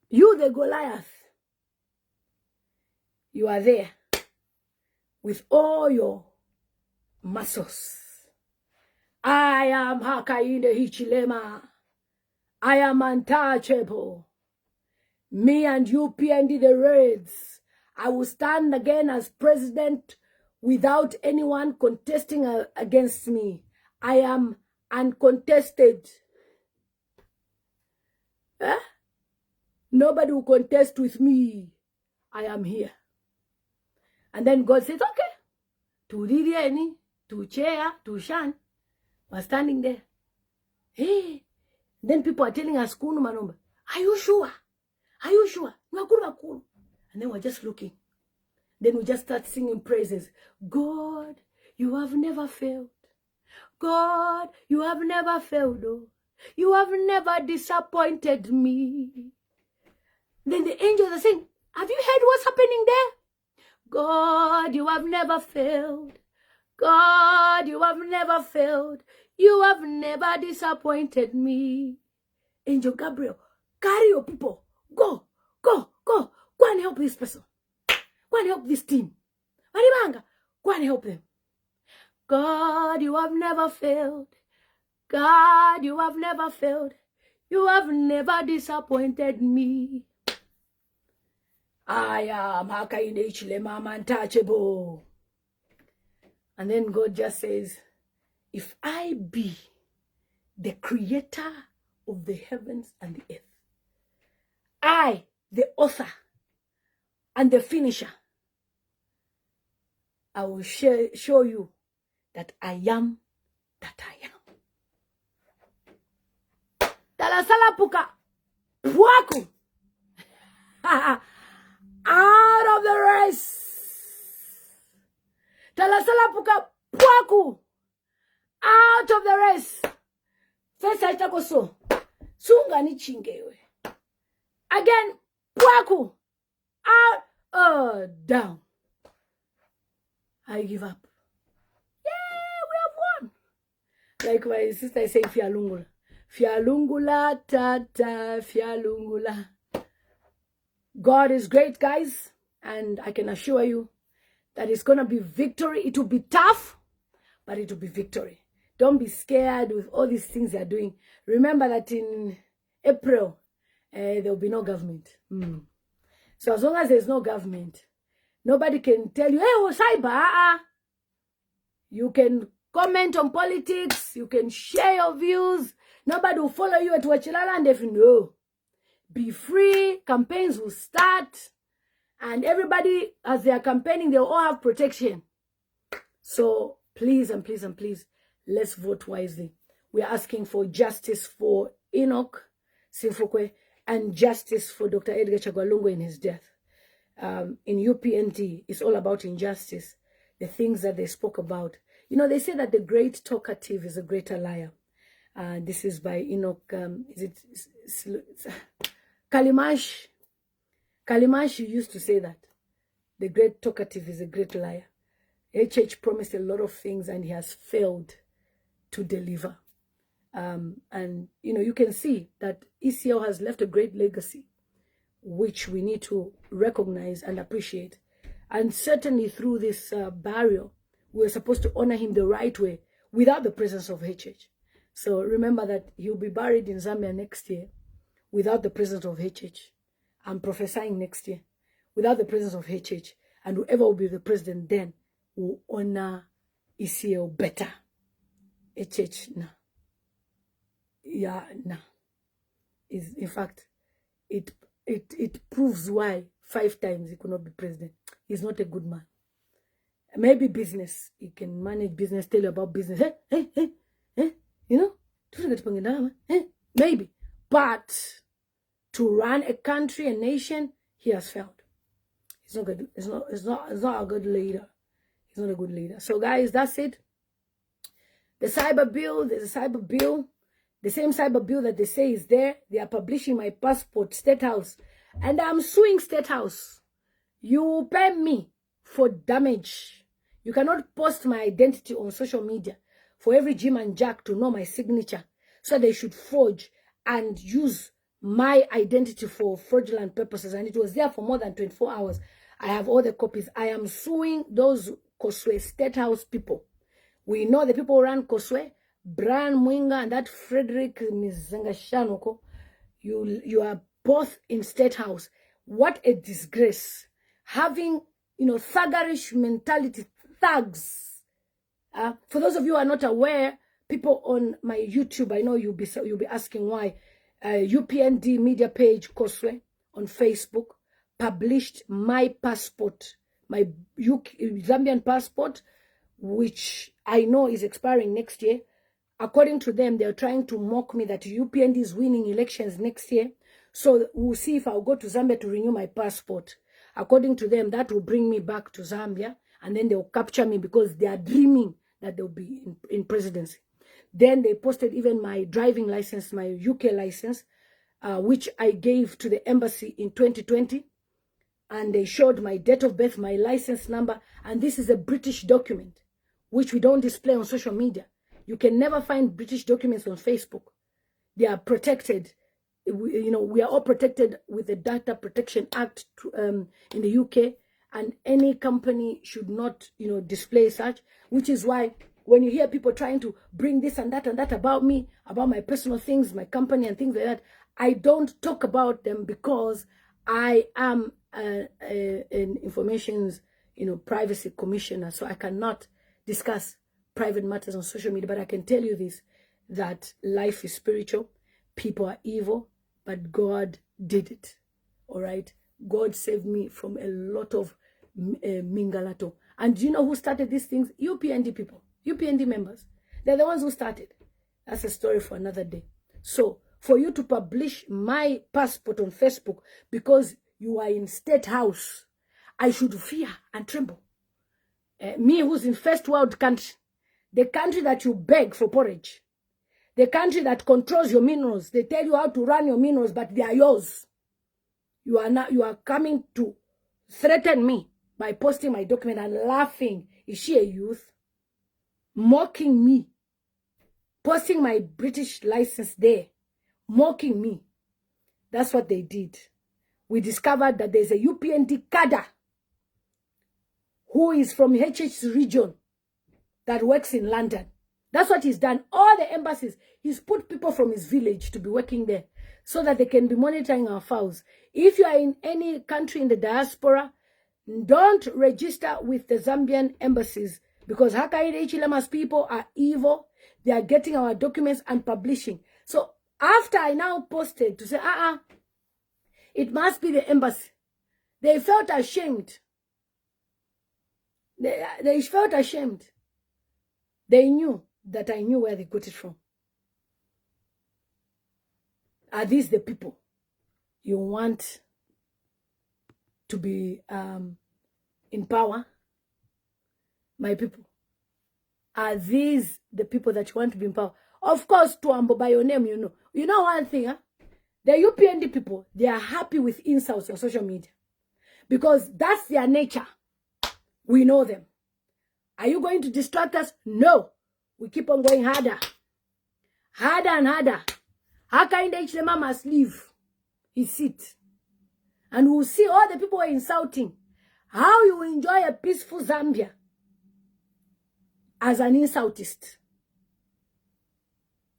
You the Goliath. You are there with all your muscles. I am Hakainde Hichilema. I am untouchable. Me and UPND the Reds. I will stand again as president without anyone contesting against me. I am uncontested. Huh? Nobody will contest with me. I am here. And then God says, okay. To Ridieni, to Chair, to Shan. We're standing there. Hey. Then people are telling us, are you sure? Are you sure? And then we're just looking. Then we just start singing praises. God, you have never failed. God, you have never failed. Oh. You have never disappointed me. Then the angels are saying, have you heard what's happening there? God, you have never failed. God, you have never failed. You have never disappointed me. Angel Gabriel, carry your people. Go, go, go. Go and help this person. Go and help this team. Maribanga, go and help them. God, you have never failed. God, you have never failed. You have never disappointed me. I am Hakainde Hichilema, untouchable. And then God just says, if I be the creator of the heavens and the earth, I, the author and the finisher, I will show you that I am that I am. Talasala puka puaku. Out of the race. Talasala puka puaku. Out of the race. First I tako so. Sunga ni chingewe. Again, puaku. Out. Oh, down. I give up. Yeah, we have won. Like my sister is saying, fialungula. Fialungula, tata, fialungula. God is great, guys. And I can assure you that it's going to be victory. It will be tough, but it will be victory. Don't be scared with all these things they're doing. Remember that in April, there will be no government. So as long as there's no government, nobody can tell you, hey, oh, cyber. You can comment on politics. You can share your views. Nobody will follow you at Wachilaland if you know. Be free. Campaigns will start. And everybody, as they are campaigning, they will all have protection. So please and please and please, let's vote wisely. We are asking for justice for Enoch, Simfukwe, and justice for Dr. Edgar Chagwa Lungu in his death. In UPND, it's all about injustice. The things that they spoke about. You know, they say that the great talkative is a greater liar. This is by Enoch. Kalimash? Kalimash used to say that. The great talkative is a great liar. HH promised a lot of things and he has failed to deliver. And, you know, you can see that ECL has left a great legacy, which we need to recognize and appreciate. And certainly through this burial, we're supposed to honor him the right way without the presence of HH. So remember that he'll be buried in Zambia next year without the presence of HH. I'm prophesying next year without the presence of HH. And whoever will be the president then will honor ECL better. HH, no. Yeah, no. In fact, it proves why 5 times he could not be president. He's not a good man. Maybe business. He can manage business, tell you about business. You know? Maybe. But to run a country, a nation, he has failed. He's not good. It's not a good leader. He's not a good leader. So guys, that's it. The cyber bill, there's a cyber bill. The same cyber bill that they say is there. They are publishing my passport, State House. And I'm suing State House. You pay me for damage. You cannot post my identity on social media for every Jim and Jack to know my signature. So they should forge and use my identity for fraudulent purposes. And it was there for more than 24 hours. I have all the copies. I am suing those Koswe State House people. We know the people who run Koswe, Brian Mwinga and that Frederick Mizangashanoko. You are both in State House. What a disgrace. Having, you know, thuggerish mentality, thugs. For those of you who are not aware, people on my YouTube, I know you'll be asking why. UPND media page Koswe on Facebook published my passport, my Zambian passport, which I know is expiring next year. According to them, they're trying to mock me that UPND is winning elections next year. So we'll see if I'll go to Zambia to renew my passport. According to them, that will bring me back to Zambia. And then they'll capture me because they are dreaming that they'll be in presidency. Then they posted even my driving license, my UK license, which I gave to the embassy in 2020. And they showed my date of birth, my license number. And this is a British document, which we don't display on social media. You can never find British documents on Facebook. They are protected. You know, we are all protected with the Data Protection Act in the UK. And any company should not, you know, display such. Which is why when you hear people trying to bring this and that about me, about my personal things, my company and things like that, I don't talk about them because I am an information's, you know, privacy commissioner. So I cannot discuss private matters on social media. But I can tell you this, that life is spiritual. People are evil, but God did it. All right? God saved me from a lot of mingalato. And do you know who started these things? UPND people. UPND members. They're the ones who started. That's a story for another day. So, for you to publish my passport on Facebook because you are in State House, I should fear and tremble. Me who's in first world country, the country that you beg for porridge, the country that controls your minerals, they tell you how to run your minerals, but they are yours. You are coming to threaten me by posting my document and laughing. Is she a youth? Mocking me. Posting my British license there. Mocking me. That's what they did. We discovered that there's a UPND cadre who is from HH's region that works in London. That's what he's done. All the embassies, he's put people from his village to be working there so that they can be monitoring our files. If you are in any country in the diaspora, don't register with the Zambian embassies because Hakainde Hichilema'S people are evil. They are getting our documents and publishing. So after I now posted to say, it must be the embassy, they felt ashamed. They felt ashamed. They knew that I knew where they got it from. Are these the people you want to be in power? My people, are these the people that you want to be in power? Of course, to Ambo by your name, you know. You know one thing, huh? The UPND people, they are happy with insults on social media because that's their nature. We know them. Are you going to distract us? No. We keep on going harder. Harder and harder. Hakainde Hichilema must leave his seat. And we'll see all the people who are insulting. How you enjoy a peaceful Zambia as an insultist.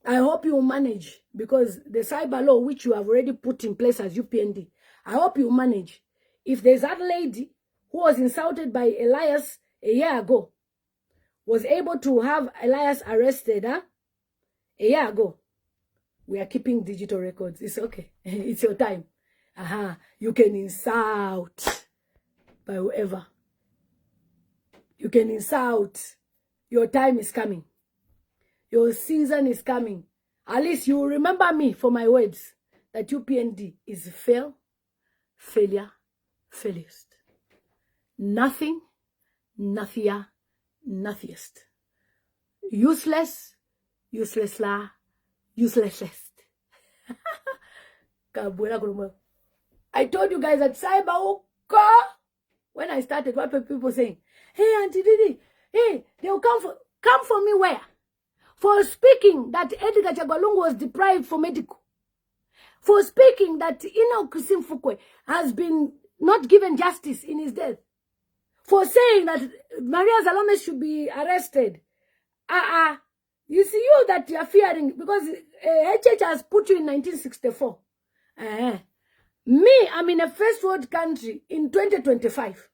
I hope you manage, because the cyber law which you have already put in place as UPND, I hope you manage. If there's that lady who was insulted by Elias a year ago, was able to have Elias arrested, a year ago, we are keeping digital records. It's okay. It's your time. You can insult by whoever. You can insult. Your time is coming. Your season is coming. At least you will remember me for my words that UPND is fail, failure, failist. Nothing, nothia, nothiest. Useless, useless la, uselessest. I told you guys at Cyber when I started, what were people saying? Hey, Auntie Didi, hey, they'll come for me where? For speaking that Edgar Chagwa was deprived for medical. For speaking that Enoch Simfukwe has been not given justice in his death. For saying that Maria Zaloumis should be arrested. You see, you that you are fearing, because HH has put you in 1964. Me, I'm in a first world country in 2025.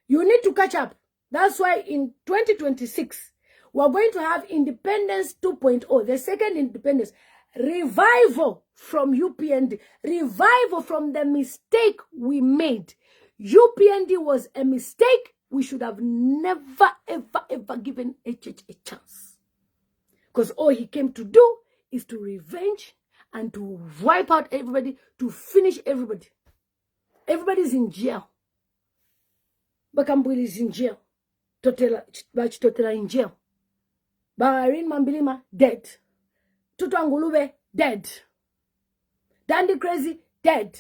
You need to catch up. That's why in 2026, we're going to have Independence 2.0, the second independence. Revival from UPND. Revival from the mistake we made. UPND was a mistake. We should have never, ever, ever given HH a chance. Because all he came to do is to revenge and to wipe out everybody, to finish everybody. Everybody's in jail. Bakambwili is in jail. Totela in jail. Baharin Mambilima, dead. Tutu Angulube, dead. Dandy Crazy, dead.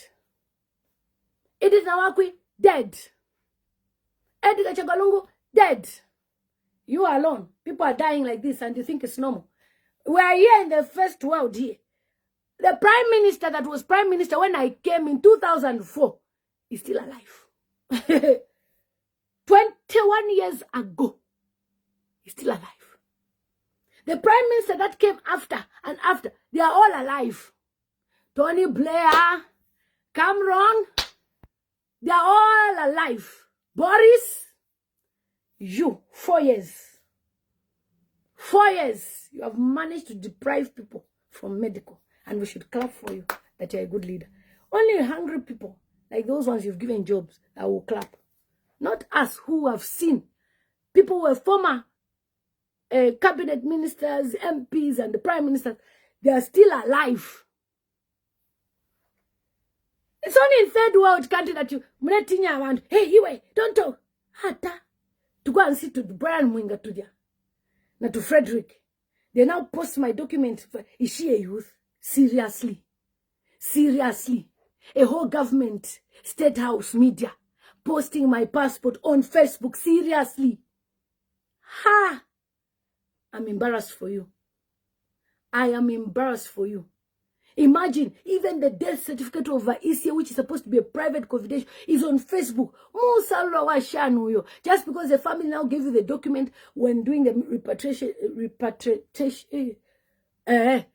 Edith Nawakwi, dead. Edgar Chagwa, dead. You are alone. People are dying like this and you think it's normal. We are here in the first world here. The prime minister that was prime minister when I came in 2004 is still alive. 21 years ago, he's still alive. The prime minister that came after and after, they are all alive. Tony Blair, Cameron, they are all alive. Boris, you, 4 years. 4 years, you have managed to deprive people from medical. And we should clap for you that you're a good leader. Only hungry people, like those ones you've given jobs, that will clap. Not us who have seen people who were former cabinet ministers, MPs, and the prime ministers. They are still alive. It's only in third world country that you around. Hey, you don't talk. To go and sit to Brian Mwinga to there. Now to Frederick. They now post my document. Is she a youth? Seriously. Seriously. A whole government, state house, media, posting my passport on Facebook. Seriously. I'm embarrassed for you. I am embarrassed for you. Imagine, even the death certificate of Vaisia, which is supposed to be a private confidential, is on Facebook. Just because the family now gave you the document when doing the repatriation,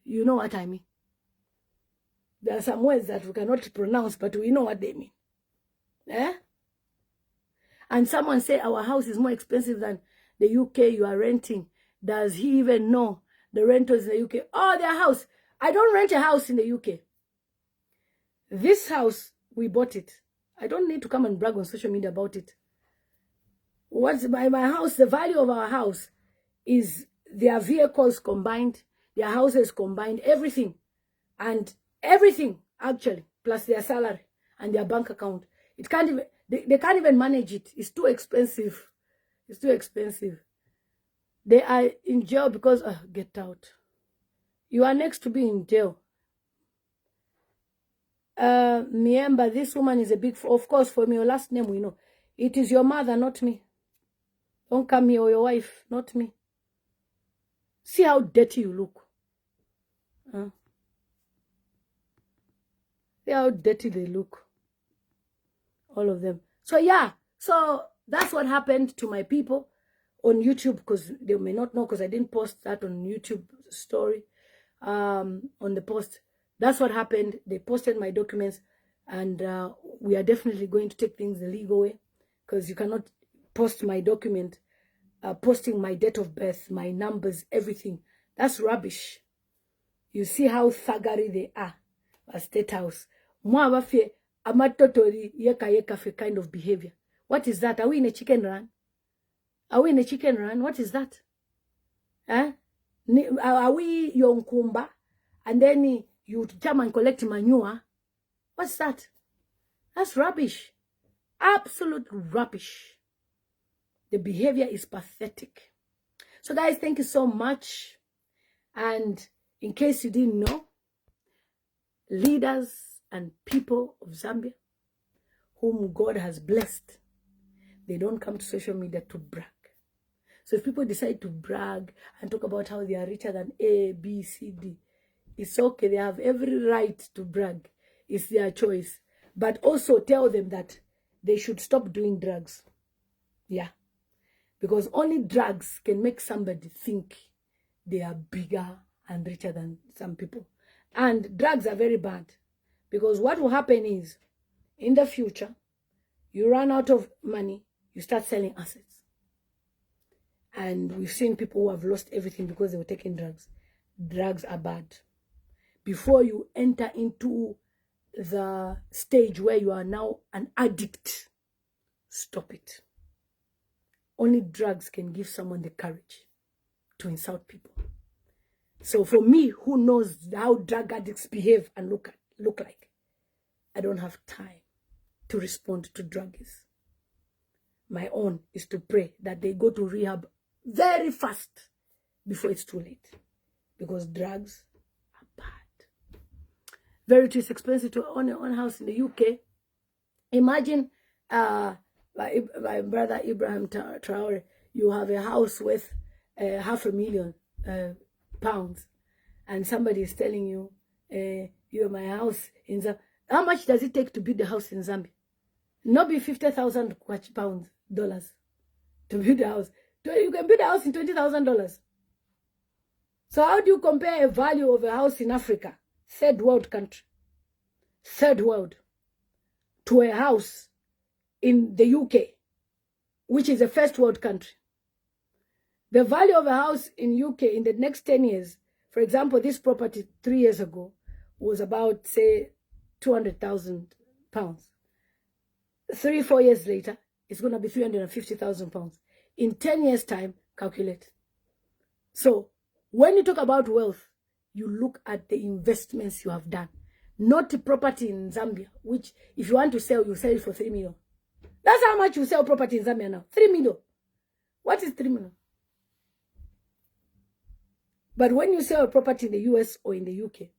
you know what I mean. There are some words that we cannot pronounce, but we know what they mean. And someone say our house is more expensive than the UK you are renting. Does he even know the rentals in the UK? Oh, their house. I don't rent a house in the UK. This house, we bought it. I don't need to come and brag on social media about it. What's my house? The value of our house is their vehicles combined, their houses combined, everything. And everything, actually, plus their salary and their bank account. It can't even, they can't even manage it. It's too expensive. It's too expensive. They are in jail because, get out. You are next to be in jail. Remember, this woman is a big, of course, for me, your last name we know. It is your mother, not me. Don't come here, or your wife, not me. See how dirty you look. See how dirty they look. All of them. So yeah, so that's what happened to my people on YouTube, because they may not know, because I didn't post that on YouTube story, on the post. That's what happened. They posted my documents, and we are definitely going to take things the legal way, because you cannot post my document, posting my date of birth, my numbers, everything. That's rubbish. You see how thuggery they are at State House. Mwabafe amatotori yeka fe kind of behavior. What is that? Are we in a chicken run? Are we in a chicken run? What is that? Are we yonkumba? And then you come and collect manure? What's that? That's rubbish. Absolute rubbish. The behavior is pathetic. So guys, thank you so much. And in case you didn't know, leaders and people of Zambia whom God has blessed, they don't come to social media to brag. So if people decide to brag and talk about how they are richer than A, B, C, D, it's okay. They have every right to brag. It's their choice. But also tell them that they should stop doing drugs. Yeah. Because only drugs can make somebody think they are bigger and richer than some people. And drugs are very bad. Because what will happen is, in the future, you run out of money, you start selling assets. And we've seen people who have lost everything because they were taking drugs. Drugs are bad. Before you enter into the stage where you are now an addict, stop it. Only drugs can give someone the courage to insult people. So for me, who knows how drug addicts behave and look like, I don't have time to respond to druggies. My own is to pray that they go to rehab very fast before it's too late. Because drugs are bad. Verity is expensive to own your own house in the UK. Imagine my brother Ibrahim Traore, you have a house worth £500,000 pounds, and somebody is telling you, you're my house in Zambia. How much does it take to build a house in Zambia? Not be 50,000 pounds, dollars to build a house. You can build a house in $20,000. So how do you compare a value of a house in Africa, third world country, third world, to a house in the UK, which is a first world country? The value of a house in UK in the next 10 years, for example, this property 3 years ago was about, say, 200,000 pounds. 3-4 years later, it's going to be 350,000 pounds. In 10 years' time, calculate. So, when you talk about wealth, you look at the investments you have done. Not the property in Zambia, which if you want to sell, you sell it for 3 million. That's how much you sell property in Zambia now. 3 million. What is 3 million? But when you sell a property in the US or in the UK,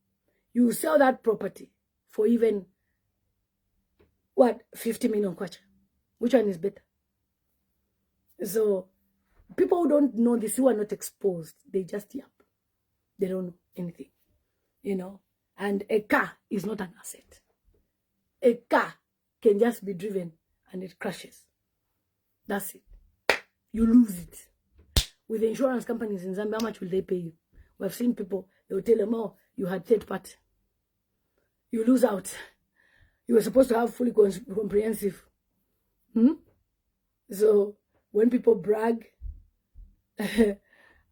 you sell that property for even, what, 50 million kwacha. Which one is better? So, people who don't know this, who are not exposed, they just yap. They don't know anything, you know. And a car is not an asset. A car can just be driven and it crashes. That's it. You lose it. With the insurance companies in Zambia, how much will they pay you? We've seen people, they will tell them, oh, you had third party. You lose out. You were supposed to have fully comprehensive. So when people brag,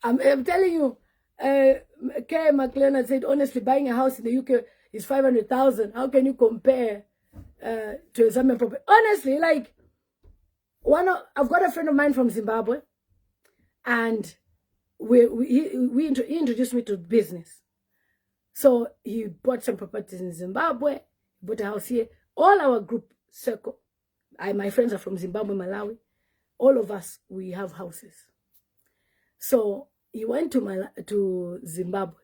I'm telling you, Kay McLean said, honestly, buying a house in the UK is 500,000. How can you compare to a Zambian property? Honestly, like, I've got a friend of mine from Zimbabwe, and he introduced me to business. So he bought some properties in Zimbabwe, bought a house here. All our group circle, my friends are from Zimbabwe, Malawi. All of us, we have houses. So he went to Zimbabwe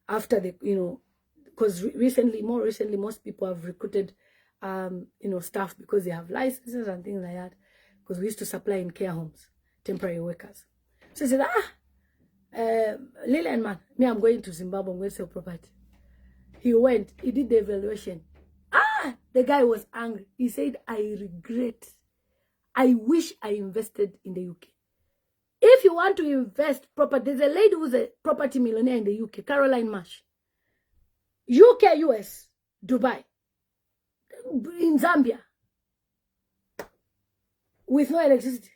after the, because more recently, most people have recruited, staff because they have licenses and things like that. Because we used to supply in care homes, temporary workers. So he said, Lillian, man, I'm going to Zimbabwe, I'm going to sell property. He went, he did the evaluation. The guy was angry. He said, I regret. I wish I invested in the UK. If you want to invest property, there's a lady who's a property millionaire in the UK, Caroline Marsh. UK, US, Dubai, in Zambia, with no electricity.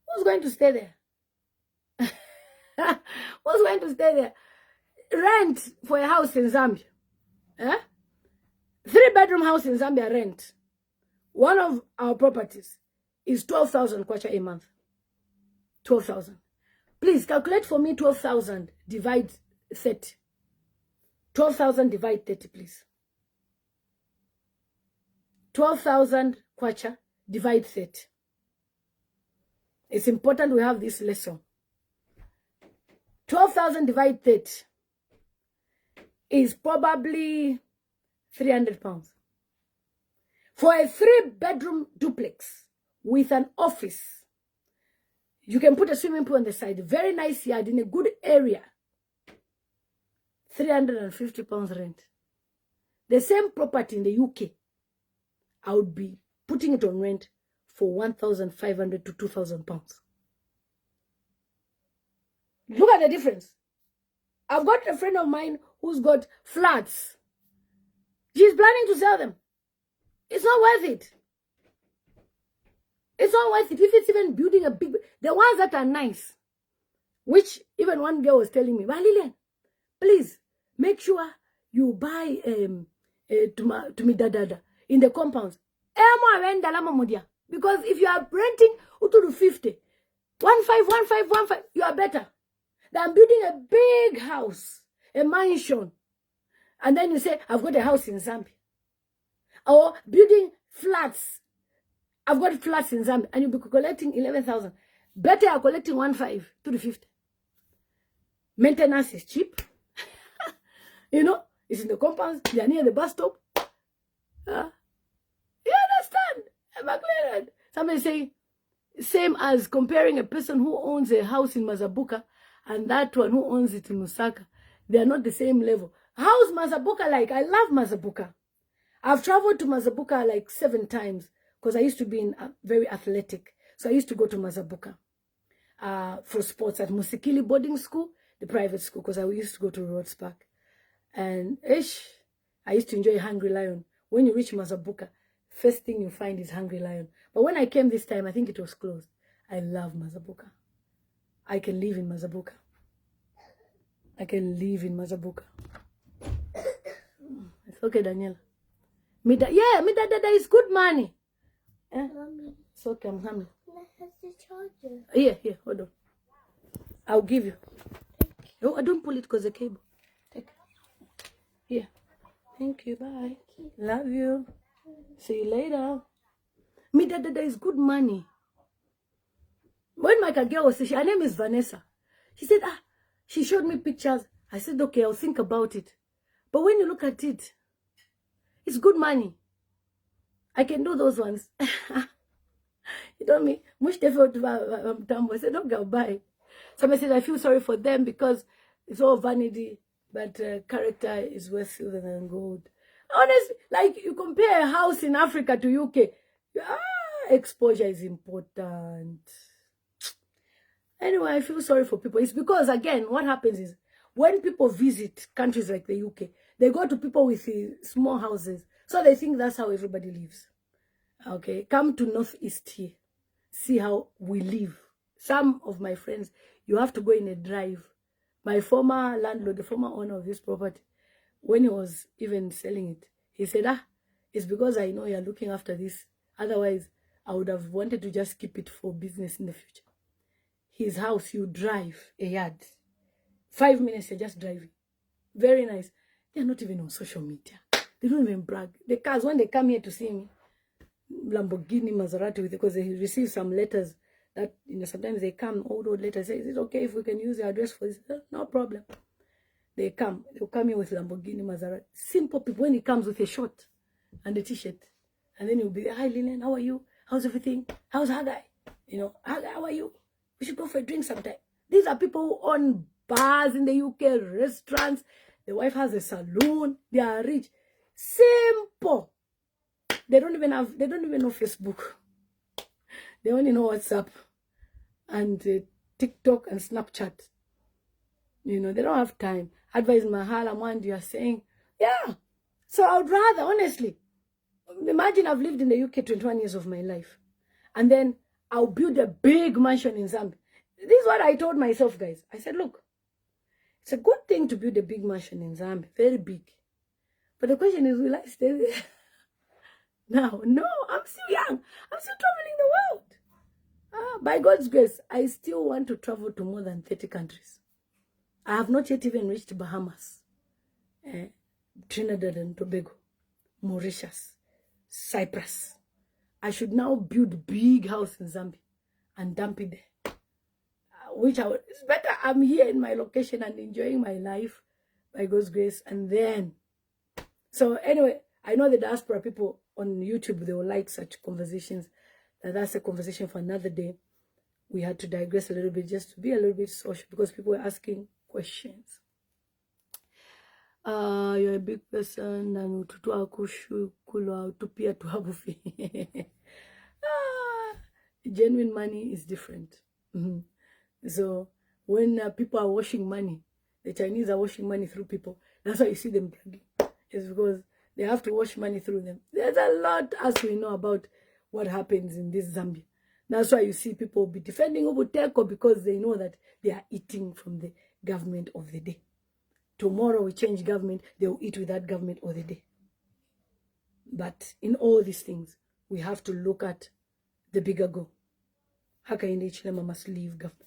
Who's going to stay there? Who's going to stay there? Rent for a house in Zambia. 3-bedroom house in Zambia rent. One of our properties is 12,000 kwacha a month. 12,000. Please calculate for me 12,000 divide 30. 12,000 divide 30, please. 12,000 kwacha divide 30. It's important we have this lesson. 12,000 divide 30 is probably 300 pounds. For a 3-bedroom duplex with an office, you can put a swimming pool on the side, very nice yard in a good area, 350 pounds rent. The same property in the UK, I would be putting it on rent for 1,500 to 2,000 pounds. Look at the difference. I've got a friend of mine who's got flats. She's planning to sell them. It's not worth it. It's not worth it. If it's even building a big... The ones that are nice, which even one girl was telling me, well, Lillian, please, make sure you buy to me dada in the compounds. Because if you are renting to 50, 15, you are better than building a big house, a mansion. And then you say, I've got a house in Zambia. Or building flats. I've got flats in Zambia. And you'll be collecting 11,000. Better you're collecting 15 to the 50. Maintenance is cheap. It's in the compounds. You're near the bus stop. You understand? Somebody say, same as comparing a person who owns a house in Mazabuka and that one who owns it in Lusaka. They are not the same level. How's Mazabuka like? I love Mazabuka. I've traveled to Mazabuka like 7 times because I used to be very athletic. So I used to go to Mazabuka for sports at Musikili boarding school, the private school, because I used to go to Rhodes Park. And I used to enjoy Hungry Lion. When you reach Mazabuka, first thing you find is Hungry Lion. But when I came this time, I think it was closed. I love Mazabuka. I can live in Mazabuka. I can live in Mazabuka. It's okay, Daniela. Dada is good money. Mommy, It's okay, I'm coming. has the charger. Here, hold on. I'll give you. Oh, I don't pull it because the cable. Take it. Here. Thank you, bye. Love you. See you later. Dada is good money. When my girl was saying, her name is Vanessa. She said, she showed me pictures. I said, okay, I'll think about it. But when you look at it, it's good money. I can do those ones. You told me, I said, okay, I'll buy. Somebody said, I feel sorry for them because it's all vanity. But character is worth silver than gold. Honestly, like you compare a house in Africa to UK, exposure is important. Anyway, I feel sorry for people. It's because, again, what happens is when people visit countries like the UK, they go to people with small houses. So they think that's how everybody lives. Okay, come to Northeast here. See how we live. Some of my friends, you have to go in a drive. My former landlord, the former owner of this property, when he was even selling it, he said, it's because I know you're looking after this. Otherwise, I would have wanted to just keep it for business in the future. His house, you drive a yard. 5 minutes, you're just driving. Very nice. They're not even on social media. They don't even brag. The cars, when they come here to see me, Lamborghini, Maserati, because they receive some letters that, sometimes they come, old letters, say, is it okay if we can use your address for this? No problem. They'll come here with Lamborghini, Maserati. Simple people. When he comes with a short and a t-shirt, and then he'll be, hi, Lillian, how are you? How's everything? How's Hakainde? Hakainde, how are you? We should go for a drink sometime. These are people who own bars in the UK, restaurants. The wife has a saloon. They are rich. Simple. They don't even know Facebook. They only know WhatsApp and TikTok and Snapchat. They don't have time. Advice Mahala Mwandi, you are saying, yeah. So I would rather, honestly, imagine I've lived in the UK 21 years of my life. And then I'll build a big mansion in Zambia. This is what I told myself, guys. I said, look, it's a good thing to build a big mansion in Zambia. Very big. But the question is, will I stay there? No, I'm still young. I'm still traveling the world. By God's grace, I still want to travel to more than 30 countries. I have not yet even reached Bahamas, Trinidad and Tobago, Mauritius, Cyprus. I should now build a big house in Zambia and dump it there. It's better I'm here in my location and enjoying my life by God's grace. And then, so anyway, I know the diaspora people on YouTube, they will like such conversations. That's a conversation for another day. We had to digress a little bit just to be a little bit social because people were asking questions. You're a big person and genuine money is different. So when people are washing money, the Chinese are washing money through people. That's why you see them bragging. It's because they have to wash money through them. There's a lot as we know about what happens in this Zambia. That's why you see people be defending Ubuteko because they know that they are eating from the government of the day. Tomorrow we change government, they will eat with that government of the day. But in all these things, we have to look at the bigger goal. Hakainde Hichilema must leave government.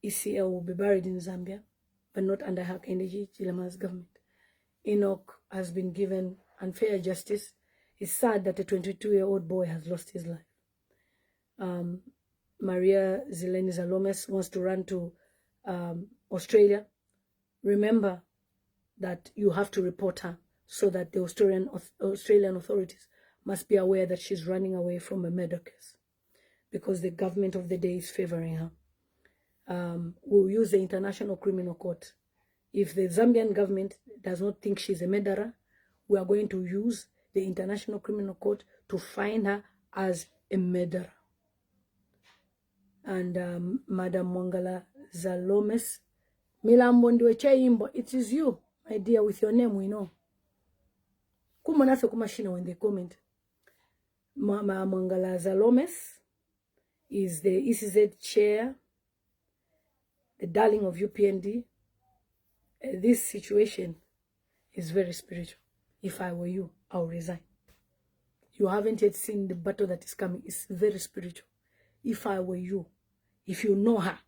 ECL will be buried in Zambia, but not under Hakainde Hichilema's government. Enoch has been given unfair justice. It's sad that a 22-year-old boy has lost his life. Maria Zaloumis wants to run to Australia. Remember that you have to report her so that the Australian authorities must be aware that she's running away from a murder case because the government of the day is favoring her. We'll use the International Criminal Court. If the Zambian government does not think she's a murderer, we are going to use the International Criminal Court to find her as a murderer. And Madam Mwangala Zaloumis, Milambo ndiwe chaimbo, it is you, my dear, with your name we know. Kumonase kumashina when they comment. Mwangala Zaloumis is the ECZ chair, the darling of UPND. This situation is very spiritual. If I were you, I would resign. You haven't yet seen the battle that is coming. It's very spiritual. If I were you, if you know her,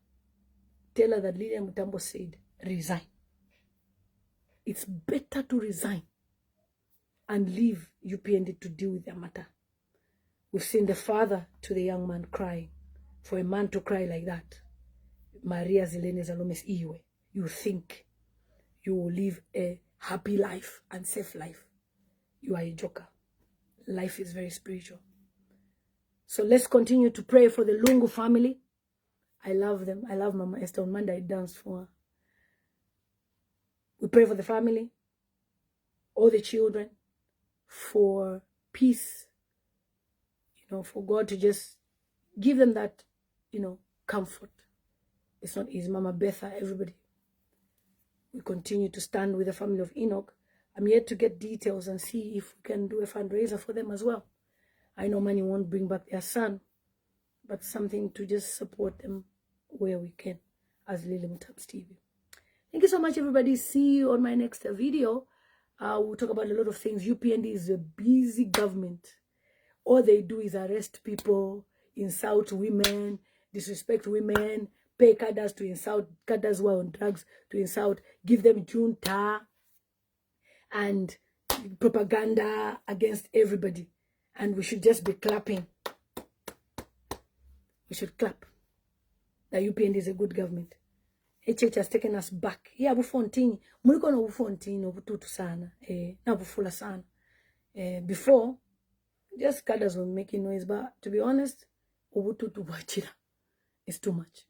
tell her that Lilian Mutambo said, resign. It's better to resign and leave UPND to deal with their matter. We've seen the father to the young man crying. For a man to cry like that, Maria Zaloumis Iwe, you think you will live a happy life and safe life. You are a joker. Life is very spiritual. So let's continue to pray for the Lungu family. I love them. I love Mama Esther. On Monday I danced for her. We pray for the family, all the children, for peace, for God to just give them that, comfort. It's not easy. Mama Betha, everybody. We continue to stand with the family of Enoch. I'm yet to get details and see if we can do a fundraiser for them as well. I know money won't bring back their son, but something to just support them where we can as Lily Mutabs TV. Thank you so much, everybody. See you on my next video. We'll talk about a lot of things. UPND is a busy government. All they do is arrest people, insult women, disrespect women, pay cadres to insult, cadres who are on drugs to insult, give them junta and propaganda against everybody. And we should just be clapping. We should clap. The UPND is a good government. HH has taken us back. Yeah, bufontini. Muliko na bufontini, obututu sana. Na bufula sana. Before, just cadres were making noise, but to be honest, obututu wachira. It's too much.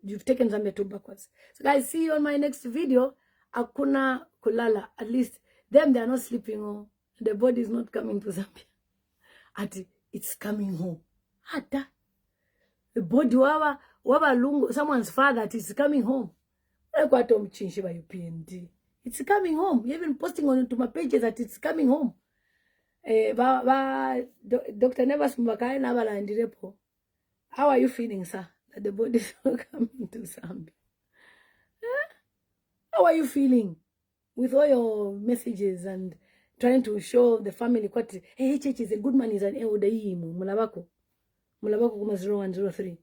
You've taken Zambia too backwards. So guys, see you on my next video. Akuna kulala. At least them, they are not sleeping. Oh, the body is not coming to Zambia. It's coming home. Ata. The body waba Lungu, someone's father, that is coming home. UPND. It's coming home. You're even posting on to my pages that it's coming home. Dr. Nevas Mbakai Navala and Direpo. How are you feeling, sir? That the body is not coming to Zambia? How are you feeling with all your messages and trying to show the family what HH is a good man, is an Eodaimu, Mulabako kuma 0103.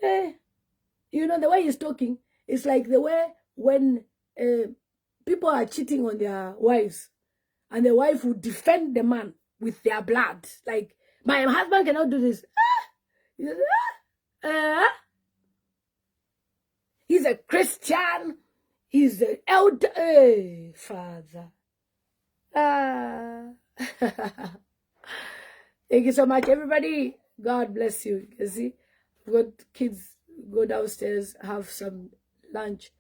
The way he's talking, it's like the way when people are cheating on their wives and the wife would defend the man with their blood. Like, my husband cannot do this. He's a Christian. He's an elder. Father. Thank you so much, everybody. God bless you. You see, we've got kids go downstairs, have some lunch,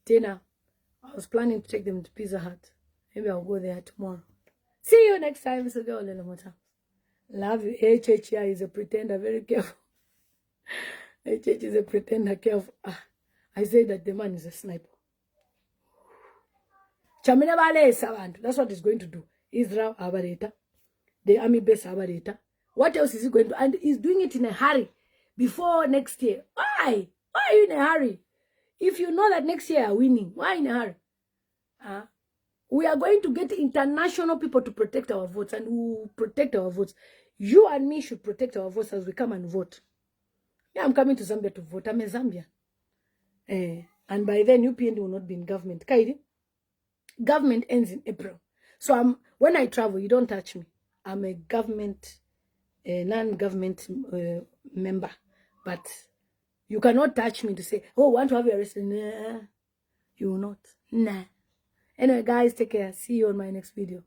dinner. I was planning to take them to Pizza Hut. Maybe I'll go there tomorrow. See you next time. So go, love you. HH is a pretender. Very careful. HH is a pretender. Careful. I say that the man is a sniper. That's what he's going to do. Israel Abareta. The army base Abareta. What else is he going to do? And he's doing it in a hurry before next year. Why? Why are you in a hurry? If you know that next year are winning, why in a hurry? We are going to get international people to protect our votes, and who will protect our votes. You and me should protect our votes as we come and vote. Yeah, I'm coming to Zambia to vote. I'm a Zambian. And by then, UPND will not be in government. Kaidi? Government ends in April. So when I travel, you don't touch me. I'm a government, non-government member. But you cannot touch me to say, oh, want to have your arrest? Nah, you will not. Nah. Anyway, guys, take care. See you on my next video.